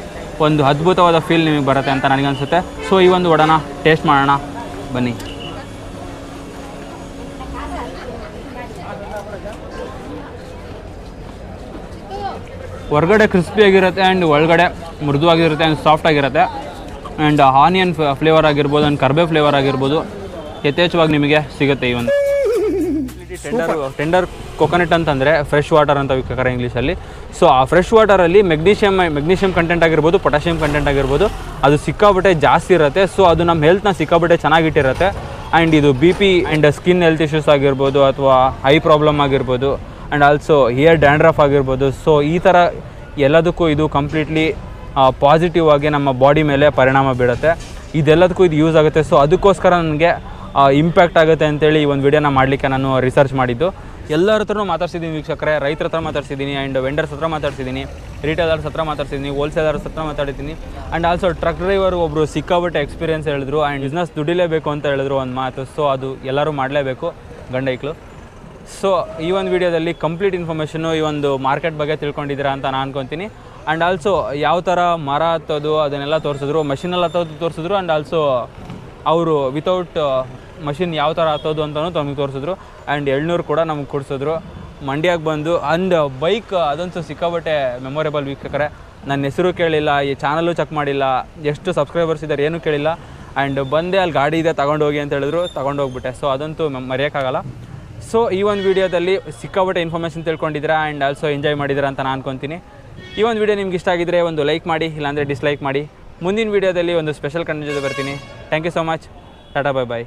Speaker 1: ಒಂದು ಅದ್ಭುತವಾದ ಫೀಲ್ ನಿಮಗೆ ಬರುತ್ತೆ ಅಂತ ನನಗನ್ಸುತ್ತೆ. ಸೊ ಈ ಒಂದು ವಡನ ಟೇಸ್ಟ್ ಮಾಡೋಣ ಬನ್ನಿ. ಹೊರಗಡೆ ಕ್ರಿಸ್ಪಿಯಾಗಿರುತ್ತೆ ಆ್ಯಂಡ್ ಒಳಗಡೆ ಮೃದುವಾಗಿರುತ್ತೆ ಆ್ಯಂಡ್ ಸಾಫ್ಟ್ ಆಗಿರುತ್ತೆ. ಆ್ಯಂಡ್ ಆನಿಯನ್ ಫ್ಲೇವರ್ ಆಗಿರ್ಬೋದು ಆ್ಯಂಡ್ ಕರ್ಬೇವು ಫ್ಲೇವರ್ ಆಗಿರ್ಬೋದು ಯಥೇಚ್ಛವಾಗಿ ನಿಮಗೆ ಸಿಗುತ್ತೆ ಈ ಒಂದು ಟೆಂಡರ್ ಕೊಕೊನಟ್ ಅಂತಂದರೆ ಫ್ರೆಶ್ ವಾಟರ್ ಅಂತ ವೀಕ್ಷಕರೇ ಇಂಗ್ಲೀಷಲ್ಲಿ. ಸೊ ಆ ಫ್ರೆಶ್ ವಾಟರಲ್ಲಿ ಮೆಗ್ನೀಷಿಯಮ್ ಕಂಟೆಂಟ್ ಆಗಿರ್ಬೋದು, ಪೊಟ್ಯಾಷಿಯಮ್ ಕಂಟೆಂಟ್ ಆಗಿರ್ಬೋದು, ಅದು ಸಿಕ್ಕಾಬಟ್ಟೆ ಜಾಸ್ತಿ ಇರುತ್ತೆ. ಸೊ ಅದು ನಮ್ಮ ಹೆಲ್ತ್ನ ಸಿಕ್ಕಾಬಟ್ಟೆ ಚೆನ್ನಾಗಿಟ್ಟಿರುತ್ತೆ. ಆ್ಯಂಡ್ ಇದು BP and skin health issues ಆಗಿರ್ಬೋದು, ಅಥವಾ ಐ ಪ್ರಾಬ್ಲಮ್ ಆಗಿರ್ಬೋದು, ಆ್ಯಂಡ್ ಆಲ್ಸೋ ಹಿಯರ್ ಡ್ಯಾಂಡ್ರಫ್ ಆಗಿರ್ಬೋದು. ಸೊ ಈ ಥರ ಎಲ್ಲದಕ್ಕೂ ಇದು ಕಂಪ್ಲೀಟ್ಲಿ ಪಾಸಿಟಿವ್ ಆಗಿ ನಮ್ಮ ಬಾಡಿ ಮೇಲೆ ಪರಿಣಾಮ ಬೀಳುತ್ತೆ. ಇದೆಲ್ಲದಕ್ಕೂ ಇದು ಯೂಸ್ ಆಗುತ್ತೆ. ಸೊ ಅದಕ್ಕೋಸ್ಕರ ನನಗೆ ಇಂಪ್ಯಾಕ್ಟ್ ಆಗುತ್ತೆ ಅಂತೇಳಿ ಈ ಒಂದು ವಿಡಿಯೋನ ಮಾಡಲಿಕ್ಕೆ ನಾನು ರಿಸರ್ಚ್ ಮಾಡಿದ್ದು. ಎಲ್ಲರ ಹತ್ರನೂ ಮಾತಾಡ್ಸಿದ್ದೀನಿ ವೀಕ್ಷಕರೇ. ರೈತರ ಹತ್ರ ಮಾತಾಡ್ಸಿದ್ದೀನಿ, ಆ್ಯಂಡ್ ವೆಂಡರ್ಸ್ ಹತ್ರ ಮಾತಾಡ್ಸಿದ್ದೀನಿ, ರಿಟೇಲರ್ಸ್ ಹತ್ರ ಮಾತಾಡ್ಸಿದ್ದೀನಿ, ಹೋಲ್ಸೇಲರ್ಸ್ ಹತ್ರ ಮಾತಾಡಿದ್ದೀನಿ. ಆ್ಯಂಡ್ ಆಲ್ಸೋ ಟ್ರಕ್ ಡ್ರೈವರ್ ಒಬ್ಬರು ಸಿಕ್ಕಾಬಟ್ಟೆ ಎಕ್ಸ್ಪೀರಿಯನ್ಸ್ ಹೇಳಿದ್ರು, ಆ್ಯಂಡ್ ಬಿಸ್ನೆಸ್ ದುಡಿಲೇಬೇಕು ಅಂತ ಹೇಳಿದ್ರು ಒಂದು ಮಾತು. ಸೊ ಅದು ಎಲ್ಲರೂ ಮಾಡಲೇಬೇಕು ಗಂಡೈಕ್ಳು. ಸೊ ಈ ಒಂದು ವಿಡಿಯೋದಲ್ಲಿ ಕಂಪ್ಲೀಟ್ ಇನ್ಫಾರ್ಮೇಷನು ಈ ಒಂದು ಮಾರ್ಕೆಟ್ ಬಗ್ಗೆ ತಿಳ್ಕೊಂಡಿದ್ದೀರಾ ಅಂತ ನಾನು ಅನ್ಕೊತೀನಿ. ಆ್ಯಂಡ್ ಆಲ್ಸೋ ಯಾವ ಥರ ಮರ ಹತ್ತೋದು ಅದನ್ನೆಲ್ಲ ತೋರಿಸಿದ್ರು, ಮಷಿನಲ್ಲಿ ಹತ್ತೋದು ತೋರಿಸಿದ್ರು. ಆ್ಯಂಡ್ ಆಲ್ಸೋ ಅವರು ವಿತೌಟ್ ಮಷಿನ್ ಯಾವ ಥರ ಹತ್ತೋದು ಅಂತಲೂ ನಮಗೆ ತೋರಿಸಿದ್ರು. ಆ್ಯಂಡ್ ಎಳ್ನೀರು ಕೂಡ ನಮಗೆ ಕೊಡಿಸಿದ್ರು ಮಂಡ್ಯಕ್ಕೆ ಬಂದು. ಆ್ಯಂಡ್ ಬೈಕ್ ಅದಂತೂ ಸಿಕ್ಕಾಬಟ್ಟೆ ಮೆಮೊರೇಬಲ್ ವೀಕ್ಷಕರೇ. ನನ್ನ ಹೆಸರು ಕೇಳಿಲ್ಲ, ಈ ಚಾನಲ್ಲು ಚೆಕ್ ಮಾಡಿಲ್ಲ, ಎಷ್ಟು ಸಬ್ಸ್ಕ್ರೈಬರ್ಸ್ ಇದ್ದಾರೆ ಏನೂ ಕೇಳಿಲ್ಲ. ಆ್ಯಂಡ್ ಬಂದೆ ಅಲ್ಲಿ ಗಾಡಿ ಇದೆ ತಗೊಂಡೋಗಿ ಅಂತ ಹೇಳಿದ್ರು, ತೊಗೊಂಡೋಗ್ಬಿಟ್ಟೆ. ಸೊ ಅದಂತೂ ಮರೆಯೋಕ್ಕಾಗಲ್ಲ. ಸೊ ಈ ಒಂದು ವಿಡಿಯೋದಲ್ಲಿ ಸಿಕ್ಕಾಬಟ್ಟೆ ಇನ್ಫಾರ್ಮೇಷನ್ ತಿಳ್ಕೊಂಡಿದ್ದೀರಾ, ಆ್ಯಂಡ್ ಆಲ್ಸೋ ಎಂಜಾಯ್ ಮಾಡಿದ್ದೀರಾ ಅಂತ ನಾನು ಅನ್ಕೊತೀನಿ. ಈ ಒಂದು ವಿಡಿಯೋ ನಿಮ್ಗೆ ಇಷ್ಟ ಆಗಿದ್ದರೆ ಒಂದು ಲೈಕ್ ಮಾಡಿ, ಇಲ್ಲಾಂದರೆ ಡಿಸ್ಲೈಕ್ ಮಾಡಿ. ಮುಂದಿನ ವಿಡಿಯೋದಲ್ಲಿ ಒಂದು ಸ್ಪೆಷಲ್ ಕಂಟೆಂಟ್ ಜೊತೆ ಬರ್ತೀನಿ. Thank you so much. Tata, bye bye.